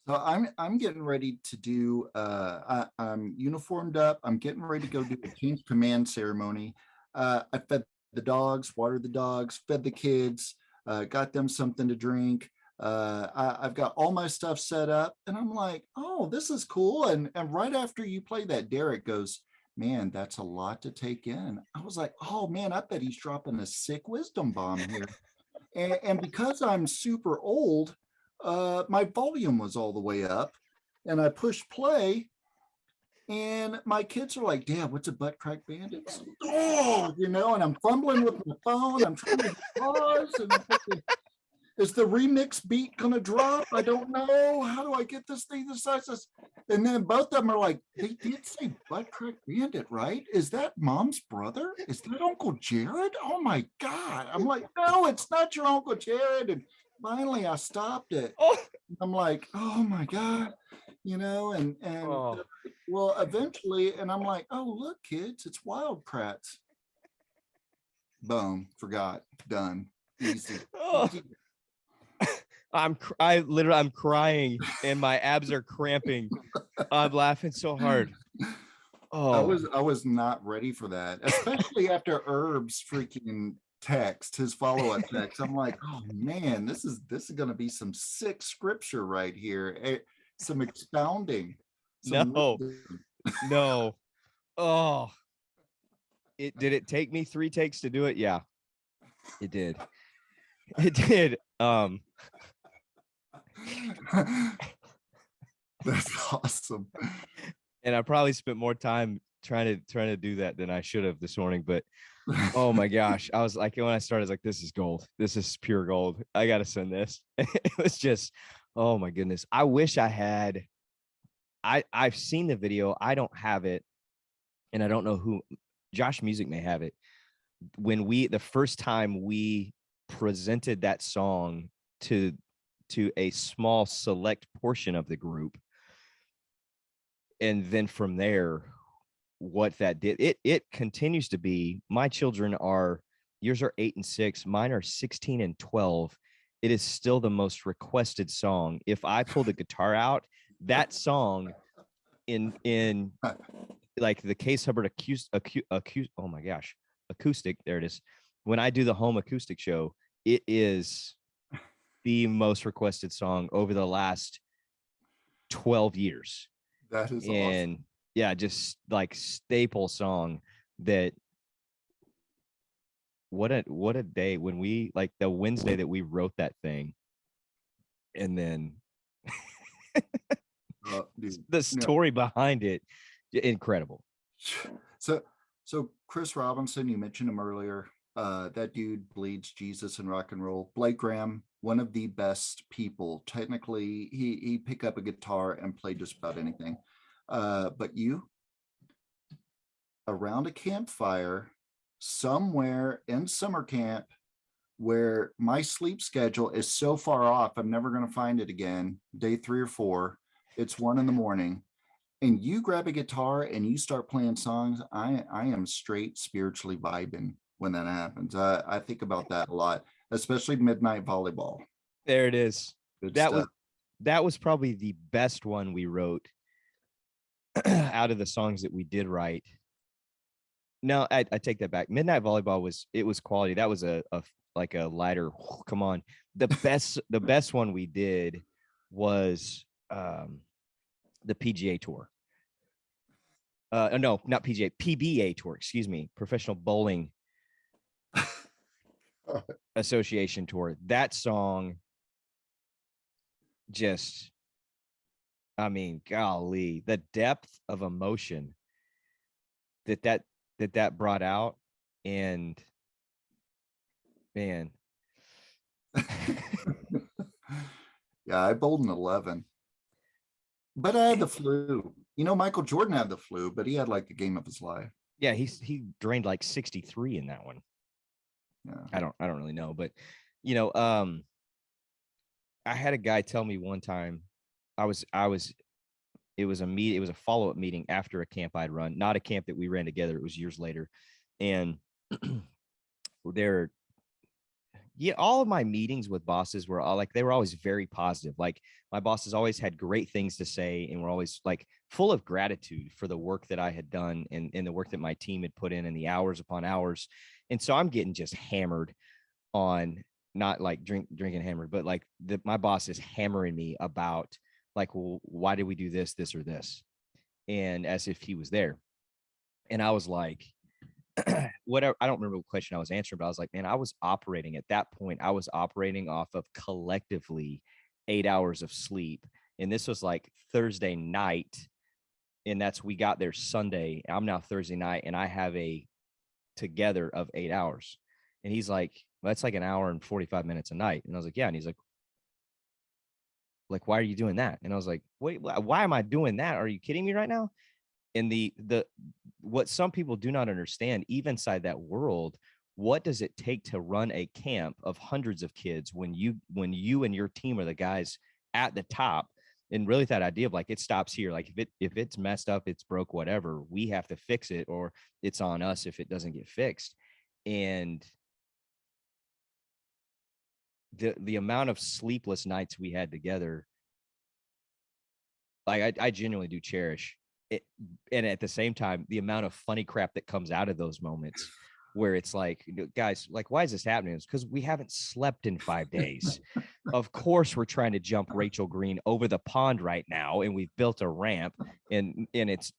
So I'm getting ready to do, I'm uniformed up. I'm getting ready to go do the change command ceremony. I fed the dogs, watered the dogs, fed the kids, got them something to drink. I've got all my stuff set up, and I'm like, oh, this is cool. And right after you play that, Derek goes, man, that's a lot to take in. I was like, oh man, I bet he's dropping a sick wisdom bomb here. And because I'm super old, my volume was all the way up, and I pushed play, and my kids are like, Dad, what's a Butt Crack Bandit? Oh, you know, and I'm fumbling with my phone. I'm trying to pause, and I'm thinking, is the remix beat gonna drop? I don't know. How do I get this thing to size? And then both of them are like, they did say Butt Crack Bandit, right? Is that Mom's brother? Is that Uncle Jared? Oh my God. I'm like, no, it's not your Uncle Jared. And finally I stopped it. I'm like, oh my God, you know, and well, eventually, and I'm like, oh, look, kids, it's Wild Kratts. Boom, forgot, done, easy. Easy. I'm crying and my abs are cramping. I'm laughing so hard. Oh, I was not ready for that, especially after Herb's freaking text, his follow-up text. I'm like, oh man, this is going to be some sick scripture right here. Some expounding. No. Oh, did it take me 3 takes to do it? Yeah, it did. It did. That's awesome. And I probably spent more time trying to do that than I should have this morning. But oh my gosh, I was like, when I started, I was like, this is gold. This is pure gold. I got to send this. It was just, oh my goodness. I wish I had. I've seen the video. I don't have it, and I don't know who. Josh Music may have it. When the first time we presented that song to a small select portion of the group, and then from there, what that did, it continues to be. My children are, yours are 8 and 6, mine are 16 and 12. It is still the most requested song. If I pull the guitar out, that song in like the Case Hubbard oh my gosh, acoustic, there it is. When I do the home acoustic show, it is the most requested song over the last 12 years. That is and awesome. Yeah, just like staple song. That what a day when we, like, the Wednesday that we wrote that thing, and then Dude, the story behind it, incredible. So, Chris Robinson, you mentioned him earlier. That dude bleeds Jesus and rock and roll. Blake Graham, one of the best people. Technically, he pick up a guitar and play just about anything. But you, around a campfire somewhere in summer camp, where my sleep schedule is so far off, I'm never going to find it again. Day 3 or 4, it's 1 a.m. and you grab a guitar and you start playing songs. I am straight spiritually vibing when that happens. I think about that a lot, especially midnight volleyball. There it is. Good That stuff. was probably the best one we wrote out of the songs that we did write. No, I take that back. Midnight Volleyball was quality. That was a like a lighter. Come on, the best one we did was the PGA Tour. No, not PGA, PBA Tour. Excuse me, Professional Bowling Association Tour. That song, just, I mean, golly, the depth of emotion that brought out, and man. Yeah, I bowled an 11, but I had the flu. Michael Jordan had the flu, but he had like the game of his life. Yeah, he drained like 63 in that one. Yeah. I don't really know, but I had a guy tell me one time, it was a follow-up meeting after a camp I'd run, not a camp that we ran together. It was years later. And all of my meetings with bosses were all like, they were always very positive. Like, my bosses always had great things to say and were always like full of gratitude for the work that I had done and the work that my team had put in and the hours upon hours. And so I'm getting just hammered on, not like drinking hammered, but like my boss is hammering me about, like, well, why did we do this, or this? And as if he was there. And I was like, whatever. I don't remember what question I was answering, but I was like, man, I was operating off of collectively 8 hours of sleep. And this was like Thursday night. And we got there Sunday. I'm now Thursday night, and I have a together of 8 hours. And he's like, well, that's like an hour and 45 minutes a night. And I was like, yeah. And he's like, why are you doing that? And I was like, wait, why am I doing that? Are you kidding me right now? And what some people do not understand, even inside that world, what does it take to run a camp of hundreds of kids when you and your team are the guys at the top? And really that idea of like, it stops here. Like, if it's messed up, it's broke, whatever, we have to fix it, or it's on us if it doesn't get fixed. And the amount of sleepless nights we had together, like, I genuinely do cherish it. And at the same time, the amount of funny crap that comes out of those moments where it's like, guys, like, why is this happening? It's because we haven't slept in 5 days. Of course, we're trying to jump Rachel Green over the pond right now, and we've built a ramp, and it's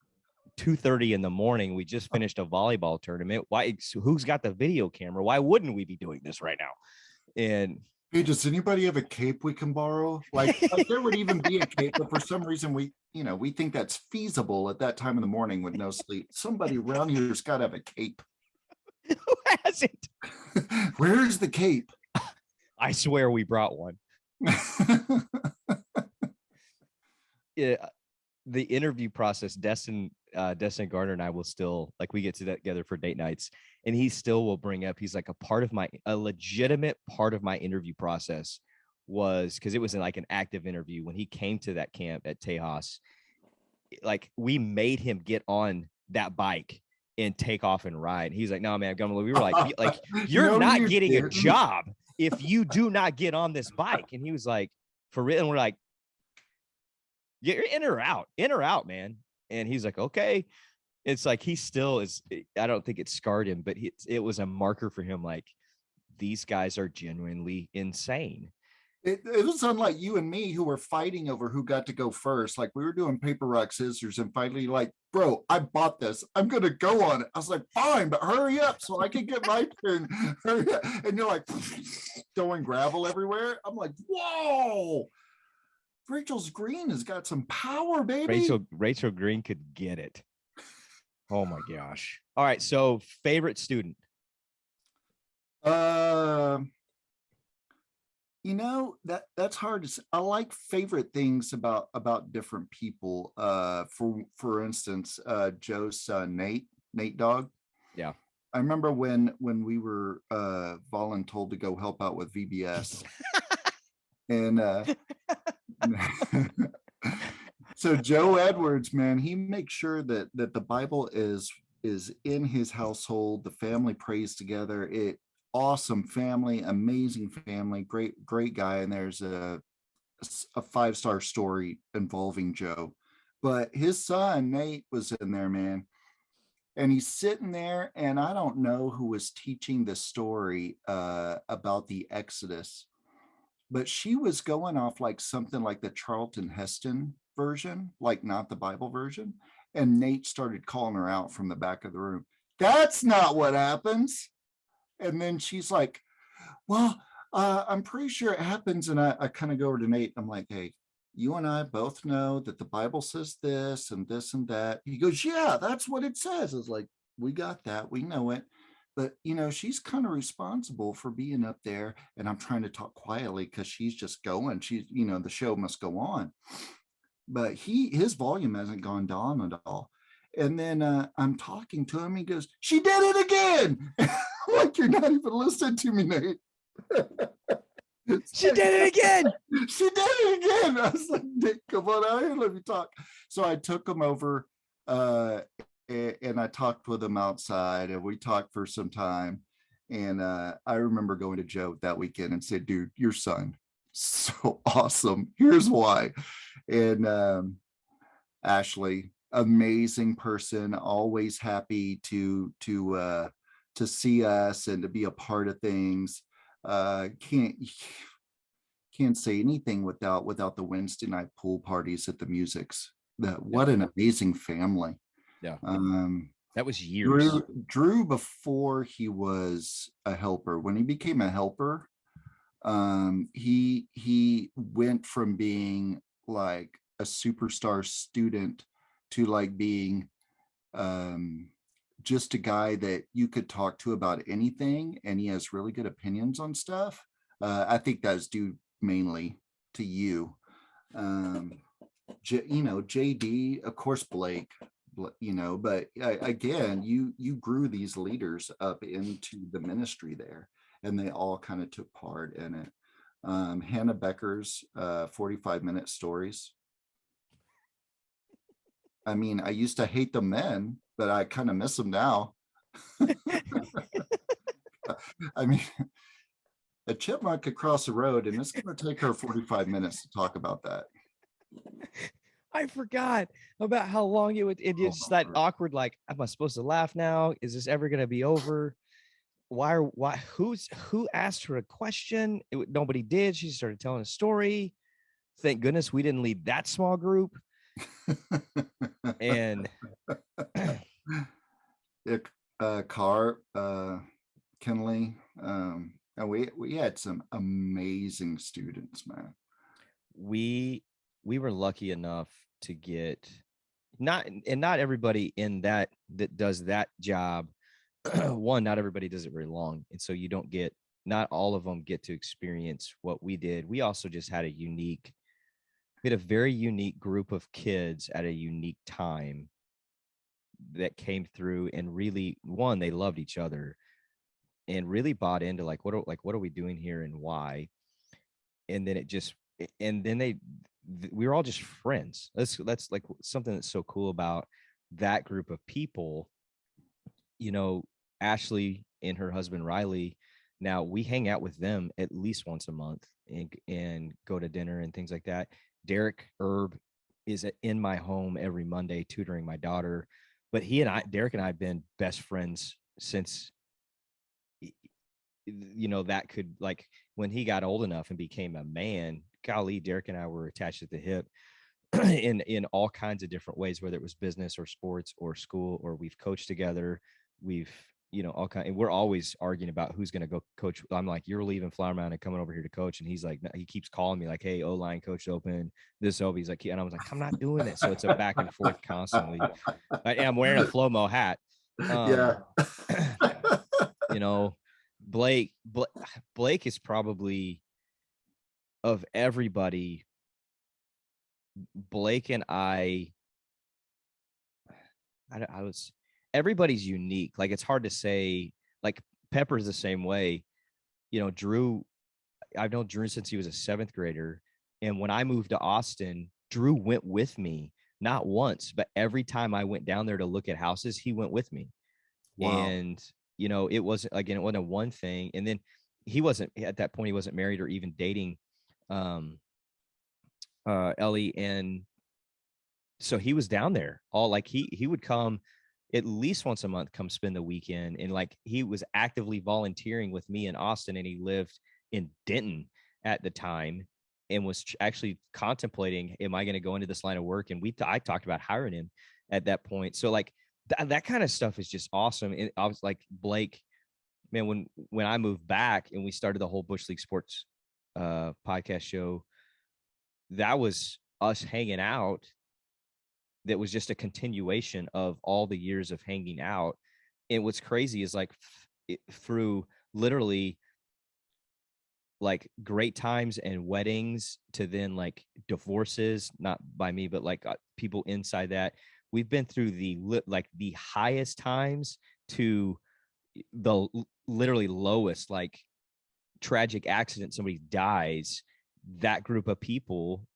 2:30 in the morning. We just finished a volleyball tournament. Why? Who's got the video camera? Why wouldn't we be doing this right now? And Hey, does anybody have a cape we can borrow? Like there would even be a cape, but for some reason we think that's feasible at that time of the morning with no sleep. Somebody around here's got to have a cape. Who has it? Where's the cape? I swear we brought one. Yeah, the interview process, Destin Garner and I will still, like, we get together for date nights, and he still will bring up, he's like, a legitimate part of my interview process was, because it was like an active interview when he came to that camp at Tejas, like we made him get on that bike and take off and ride. He's like, no, man, we were like you're not getting a job if you do not get on this bike. And he was like, for real? And we're like, you're in or out, man. And he's like, okay. It's like, he still is, I don't think it scarred him, but it was a marker for him. Like, these guys are genuinely insane. It was unlike you and me who were fighting over who got to go first. Like, we were doing paper, rock, scissors, and finally, like, bro, I bought this. I'm going to go on it. I was like, fine, but hurry up so I can get my turn. Hurry up. And you're like throwing gravel everywhere. I'm like, whoa. Rachel's Green has got some power, baby. Rachel Green could get it. Oh my gosh. All right. So, favorite student. That's hard to say. I like favorite things about different people. For instance, Joe's son, Nate Dog. Yeah. I remember when we were voluntold to go help out with VBS. And so Joe Edwards, man, he makes sure that the Bible is in his household. The family prays together. Awesome family, amazing family, great guy. And there's a 5-star story involving Joe, but his son Nate was in there, man. And he's sitting there, and I don't know who was teaching the story about the Exodus, but she was going off like something like the Charlton Heston version, like not the Bible version. And Nate started calling her out from the back of the room. That's not what happens. And then she's like, well, I'm pretty sure it happens. And I kind of go over to Nate. I'm like, hey, you and I both know that the Bible says this and this and that. He goes, yeah, that's what it says. I was like, we got that. We know it. But, she's kind of responsible for being up there. And I'm trying to talk quietly because she's just going. She's, the show must go on. But his volume hasn't gone down at all. And then I'm talking to him. He goes, she did it again. Like, you're not even listening to me, Nate. She did it again. She did it again. I was like, Nick, come on out here, let me talk. So I took him over and I talked with him outside, and we talked for some time. And I remember going to Joe that weekend and said, dude, your son, so awesome. Here's why. And Ashley, amazing person, always happy to see us and to be a part of things. Can't say anything without the Wednesday night pool parties at the Musics. What an amazing family. Yeah. That was years. Drew, before he was a helper, when he became a helper, he went from being like a superstar student to like being just a guy that you could talk to about anything, and he has really good opinions on stuff. I think that's due mainly to you. JD, of course, Blake, but again, you grew these leaders up into the ministry there, and they all kind of took part in it. Hannah Becker's 45-minute stories. I mean, I used to hate the men, but I kind of miss them now. I mean, a chipmunk could cross the road, and it's going to take her 45 minutes to talk about that. I forgot about how long it's just that awkward, like, am I supposed to laugh now? Is this ever going to be over? Who asked her a question? Nobody did. She started telling a story. Thank goodness we didn't lead that small group. And Carr, Kenley, And we had some amazing students, man. We were lucky enough to get not everybody in that does that job. One, not everybody does it very long, and so you don't get, not all of them get to experience what we did. We also just had we had a very unique group of kids at a unique time that came through, and really, one, they loved each other and really bought into like what are we doing here and why. And then we were all just friends. That's like something that's so cool about that group of people. You know, Ashley and her husband Riley, now we hang out with them at least once a month and go to dinner and things like that. Derek Erb is in my home every Monday tutoring my daughter, but Derek and I have been best friends since, you know, that could, like, when he got old enough and became a man, golly, Derek and I were attached at the hip in all kinds of different ways, whether it was business or sports or school, or we've coached together. We've, you know, all kind, and we're always arguing about who's going to go coach. I'm like, you're leaving Flower Mound and coming over here to coach. And he's like, he keeps calling me like, hey, O-line coach open this over. He's like, and I was like, I'm not doing it. So it's a back and forth constantly. I'm wearing a Flomo hat. Yeah. You know, Blake is probably, of everybody, Blake and I was, everybody's unique. Like, it's hard to say, like Pepper's the same way. You know, Drew, I've known Drew since he was a 7th grader. And when I moved to Austin, Drew went with me, not once, but every time I went down there to look at houses, he went with me. Wow. And, you know, it wasn't a one thing. And then he wasn't, at that point, he wasn't married or even dating Ellie. And so he was down there all, like, he would come at least once a month, come spend the weekend. And like, he was actively volunteering with me in Austin, and he lived in Denton at the time and was actually contemplating, am I going to go into this line of work? And I talked about hiring him at that point. So like that kind of stuff is just awesome. And I was like, Blake, man, when I moved back and we started the whole Bush League Sports podcast show, that was us hanging out. That was just a continuation of all the years of hanging out. And what's crazy is, like, through literally like great times and weddings to then like divorces, not by me, but like people inside that, we've been through the highest times to the literally lowest, like tragic accident, somebody dies. That group of people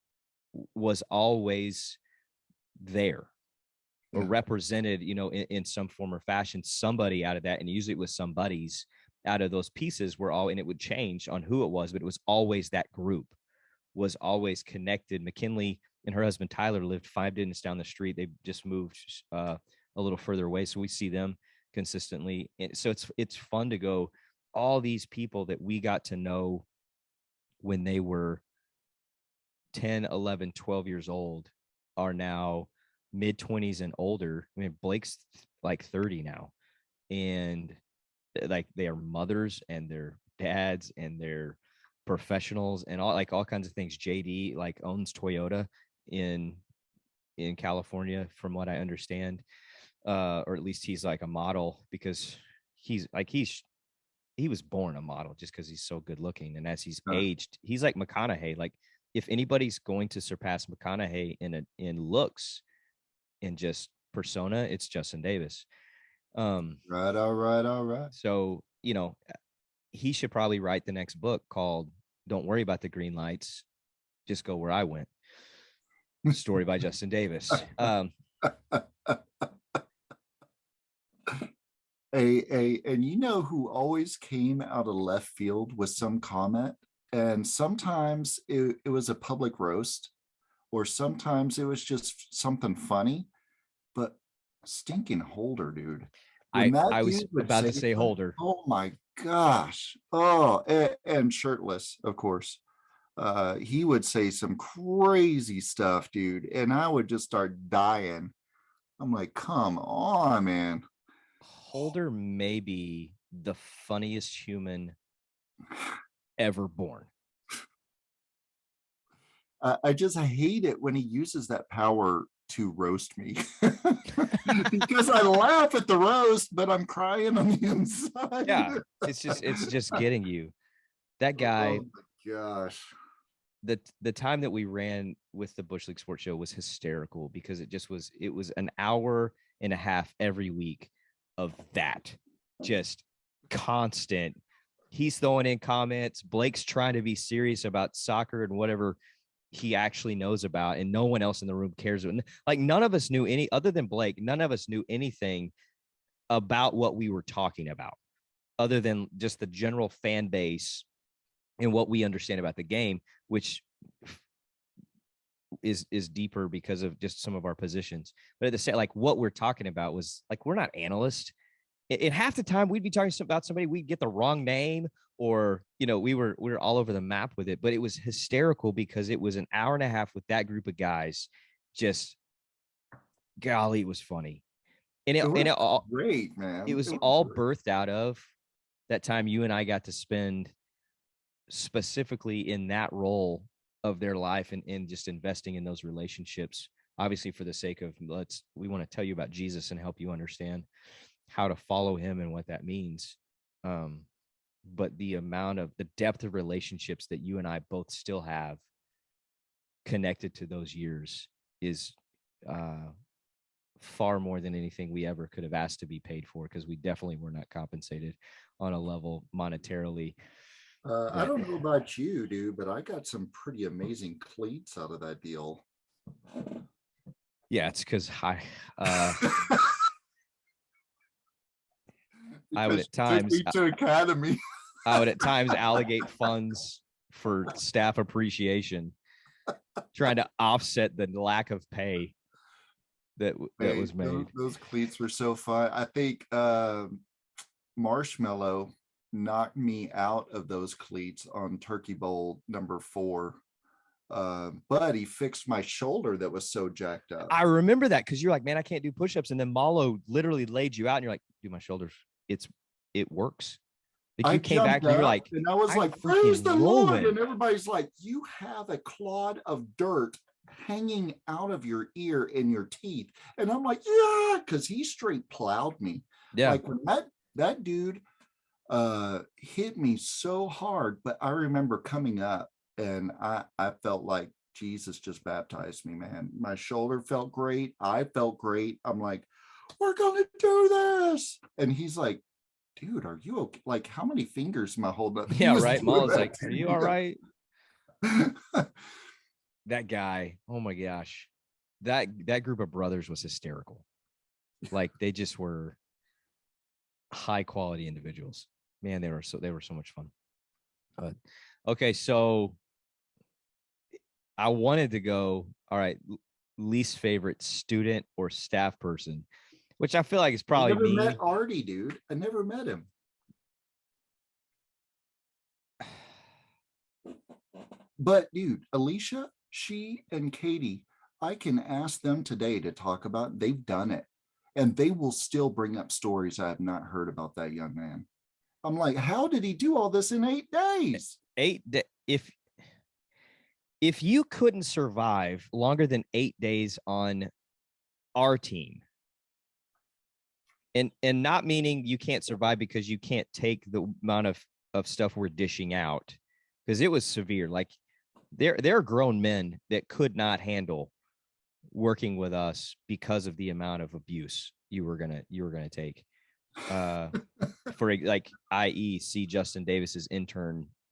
was always there or represented, you know, in some form or fashion, somebody out of that. And usually it was somebody's out of those pieces were all, and it would change on who it was, but it was always that group was always connected. McKinley and her husband Tyler lived 5 minutes down the street. They just moved a little further away, so we see them consistently. And so it's fun to go, all these people that we got to know when they were 10, 11, 12 years old are now mid-20s and older. I mean, Blake's like 30 now, and like they are mothers and they're dads and they're professionals and all kinds of things. JD like owns Toyota in California, from what I understand, or at least he's like a model, because he was born a model just because he's so good looking. And as he's aged, he's like McConaughey. Like, if anybody's going to surpass McConaughey in looks and just persona, it's Justin Davis. Right. All right. So, you know, he should probably write the next book called "Don't Worry About the Green Lights, Just Go Where I Went." Story by Justin Davis. And you know who always came out of left field with some comment? And sometimes it was a public roast, or sometimes it was just something funny. But stinking Holder, dude. I was about to say Holder. Oh my gosh. Oh, and shirtless, of course. He would say some crazy stuff, dude. And I would just start dying. I'm like, come on, man. Holder may be the funniest human ever born. I just hate it when he uses that power to roast me because I laugh at the roast, but I'm crying on the inside. Yeah, it's just getting you. That guy. Oh my gosh. The time that we ran with the Bush League Sports Show was hysterical because it was an hour and a half every week of that, just constant. He's throwing in comments. Blake's trying to be serious about soccer and whatever he actually knows about, and no one else in the room cares. Like none of us knew any other than Blake. None of us knew anything about what we were talking about, other than just the general fan base and what we understand about the game, which is deeper because of just some of our positions. But at the same, like what we're talking about was like, we're not analysts. In half the time we'd be talking about somebody, we'd get the wrong name, or, you know, we were all over the map with it, but it was hysterical because it was an hour and a half with that group of guys. Just golly, it was funny. And it all great, man. It was all birthed out of that time you and I got to spend specifically in that role of their life and just investing in those relationships, obviously for the sake of we want to tell you about Jesus and help you understand how to follow him and what that means. But the depth of relationships that you and I both still have connected to those years is far more than anything we ever could have asked to be paid for, because we definitely were not compensated on a level monetarily. I don't know about you, dude, but I got some pretty amazing cleats out of that deal. Yeah, it's because I would at times academy. I would at times allocate funds for staff appreciation, trying to offset the lack of pay that was made. Those cleats were so fun. I think Marshmallow knocked me out of those cleats on Turkey Bowl number 4. But he fixed my shoulder that was so jacked up. I remember that because you're like, man, I can't do push-ups. And then Malo literally laid you out and you're like, dude, my shoulders, it works. Like you came back and you're like, and I was like, praise the Lord. And everybody's like, you have a clod of dirt hanging out of your ear and your teeth. And I'm like, yeah, because he straight plowed me. Yeah. Like when that dude hit me so hard. But I remember coming up and I felt like Jesus just baptized me, man. My shoulder felt great. I felt great. I'm like, we're going to do this. And he's like, dude, are you okay? Like, how many fingers am I holding up? Yeah, right. Molo's like, are you all right? That guy, oh my gosh. That group of brothers was hysterical. Like they just were high quality individuals. Man, they were so much fun. Okay, so I wanted to go, all right, least favorite student or staff person, which I feel like is probably I never me. met Artie, dude. I never met him. But dude, Alicia, she and Katie, I can ask them today to talk about. They've done it, and they will still bring up stories I have not heard about that young man. I'm like, how did he do all this in 8 days? If you couldn't survive longer than 8 days on our team, and not meaning you can't survive because you can't take the amount of stuff we're dishing out, because it was severe. Like there are grown men that could not handle working with us because of the amount of abuse you were gonna take. For like, i.e., see Justin Davis's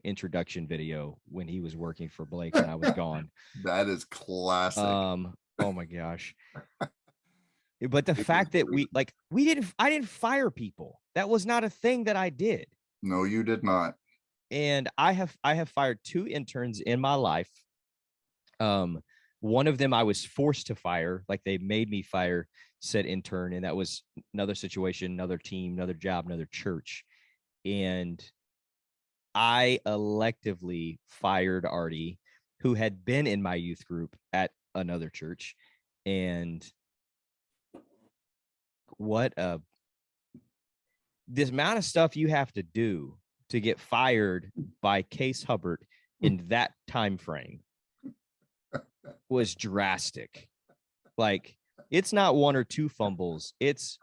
introduction video when he was working for Blake and I was gone. That is classic. Oh my gosh. But the fact that I didn't fire people. That was not a thing that I did. No, you did not. And I have fired 2 interns in my life. One of them I was forced to fire, like they made me fire said intern, and that was another situation, another team, another job, another church. And I electively fired Artie, who had been in my youth group at another church. And this amount of stuff you have to do to get fired by Case Hubbard in that time frame was drastic. Like, it's not one or two fumbles. It's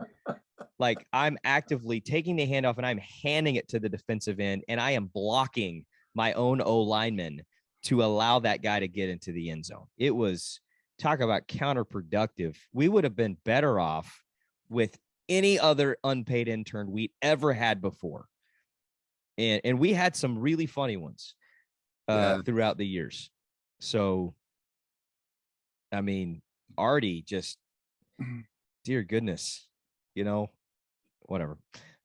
like I'm actively taking the handoff and I'm handing it to the defensive end, and I am blocking my own O lineman to allow that guy to get into the end zone. It was, talk about counterproductive. We would have been better off with any other unpaid intern we'd ever had before. And we had some really funny ones throughout the years. So, I mean, Artie just, dear goodness, you know, whatever.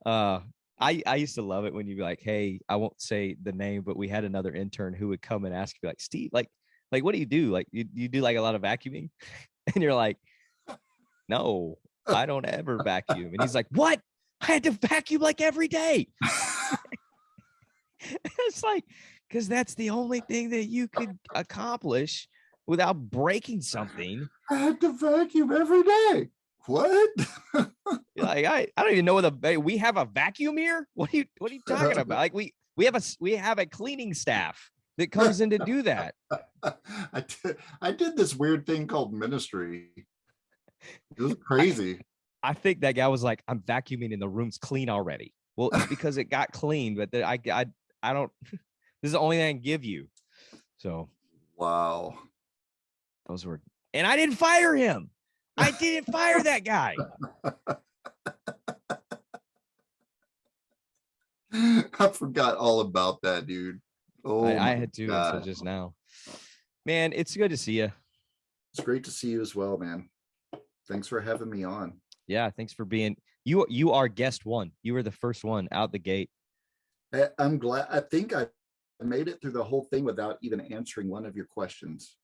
I used to love it when you'd be like, hey, I won't say the name, but we had another intern who would come and ask you, like, Steve, like, what do you do? Like, you do like a lot of vacuuming? And you're like, no, I don't ever vacuum. And he's like, what? I had to vacuum like every day. It's like, because that's the only thing that you could accomplish without breaking something. I had to vacuum every day. What? Like, I don't even know we have a vacuum here. What are you talking about? Like, we have a cleaning staff that comes in to do that. I did this weird thing called ministry. It was crazy. I think that guy was like, I'm vacuuming and the room's clean already. Well, it's because it got clean, but I don't, this is the only thing I can give you. So, wow. Those were, and I didn't fire him. I didn't fire that guy. I forgot all about that, dude. Oh, I had to until just now. Man, it's good to see you. It's great to see you as well, man. Thanks for having me on. Yeah, thanks for being, you are guest one. You were the first one out the gate. I'm glad. I think I made it through the whole thing without even answering one of your questions.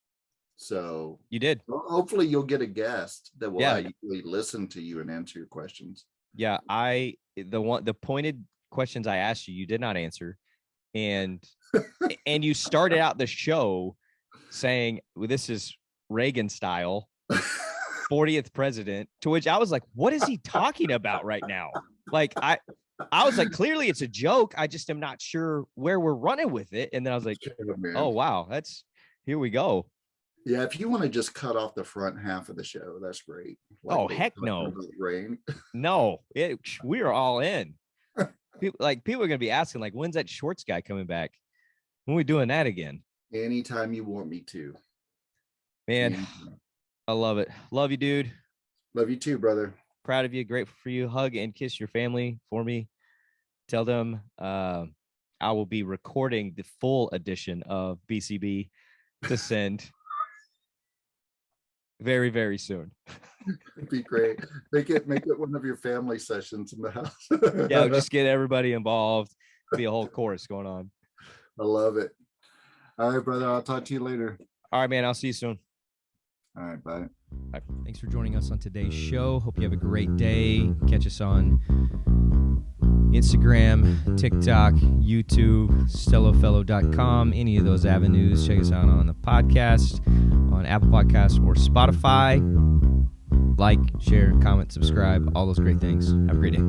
So you did. Hopefully you'll get a guest that will actually listen to you and answer your questions. Yeah, the pointed questions I asked you, you did not answer. And you started out the show saying, well, this is Reagan style, 40th president, to which I was like, what is he talking about right now? Like, I was like, clearly it's a joke. I just am not sure where we're running with it. And then I was like, oh, wow, here we go. Yeah, if you want to just cut off the front half of the show, that's great. Like, heck no. No, we are all in. People are going to be asking, like, when's that Schwartz guy coming back? When are we doing that again? Anytime you want me to. Man, anytime. I love it. Love you, dude. Love you too, brother. Proud of you. Grateful for you. Hug and kiss your family for me. Tell them I will be recording the full edition of BCB to send very, very soon. It'd be great. Make it one of your family sessions in the house. Yeah, just get everybody involved. Be a whole chorus going on. I love it. All right, brother. I'll talk to you later. All right, man. I'll see you soon. All right, bye. Bye. Thanks for joining us on today's show. Hope you have a great day. Catch us on Instagram, TikTok, YouTube, stellofellow.com, any of those avenues. Check us out on the podcast, on Apple Podcasts or Spotify. Like, share, comment, subscribe, all those great things. Have a great day.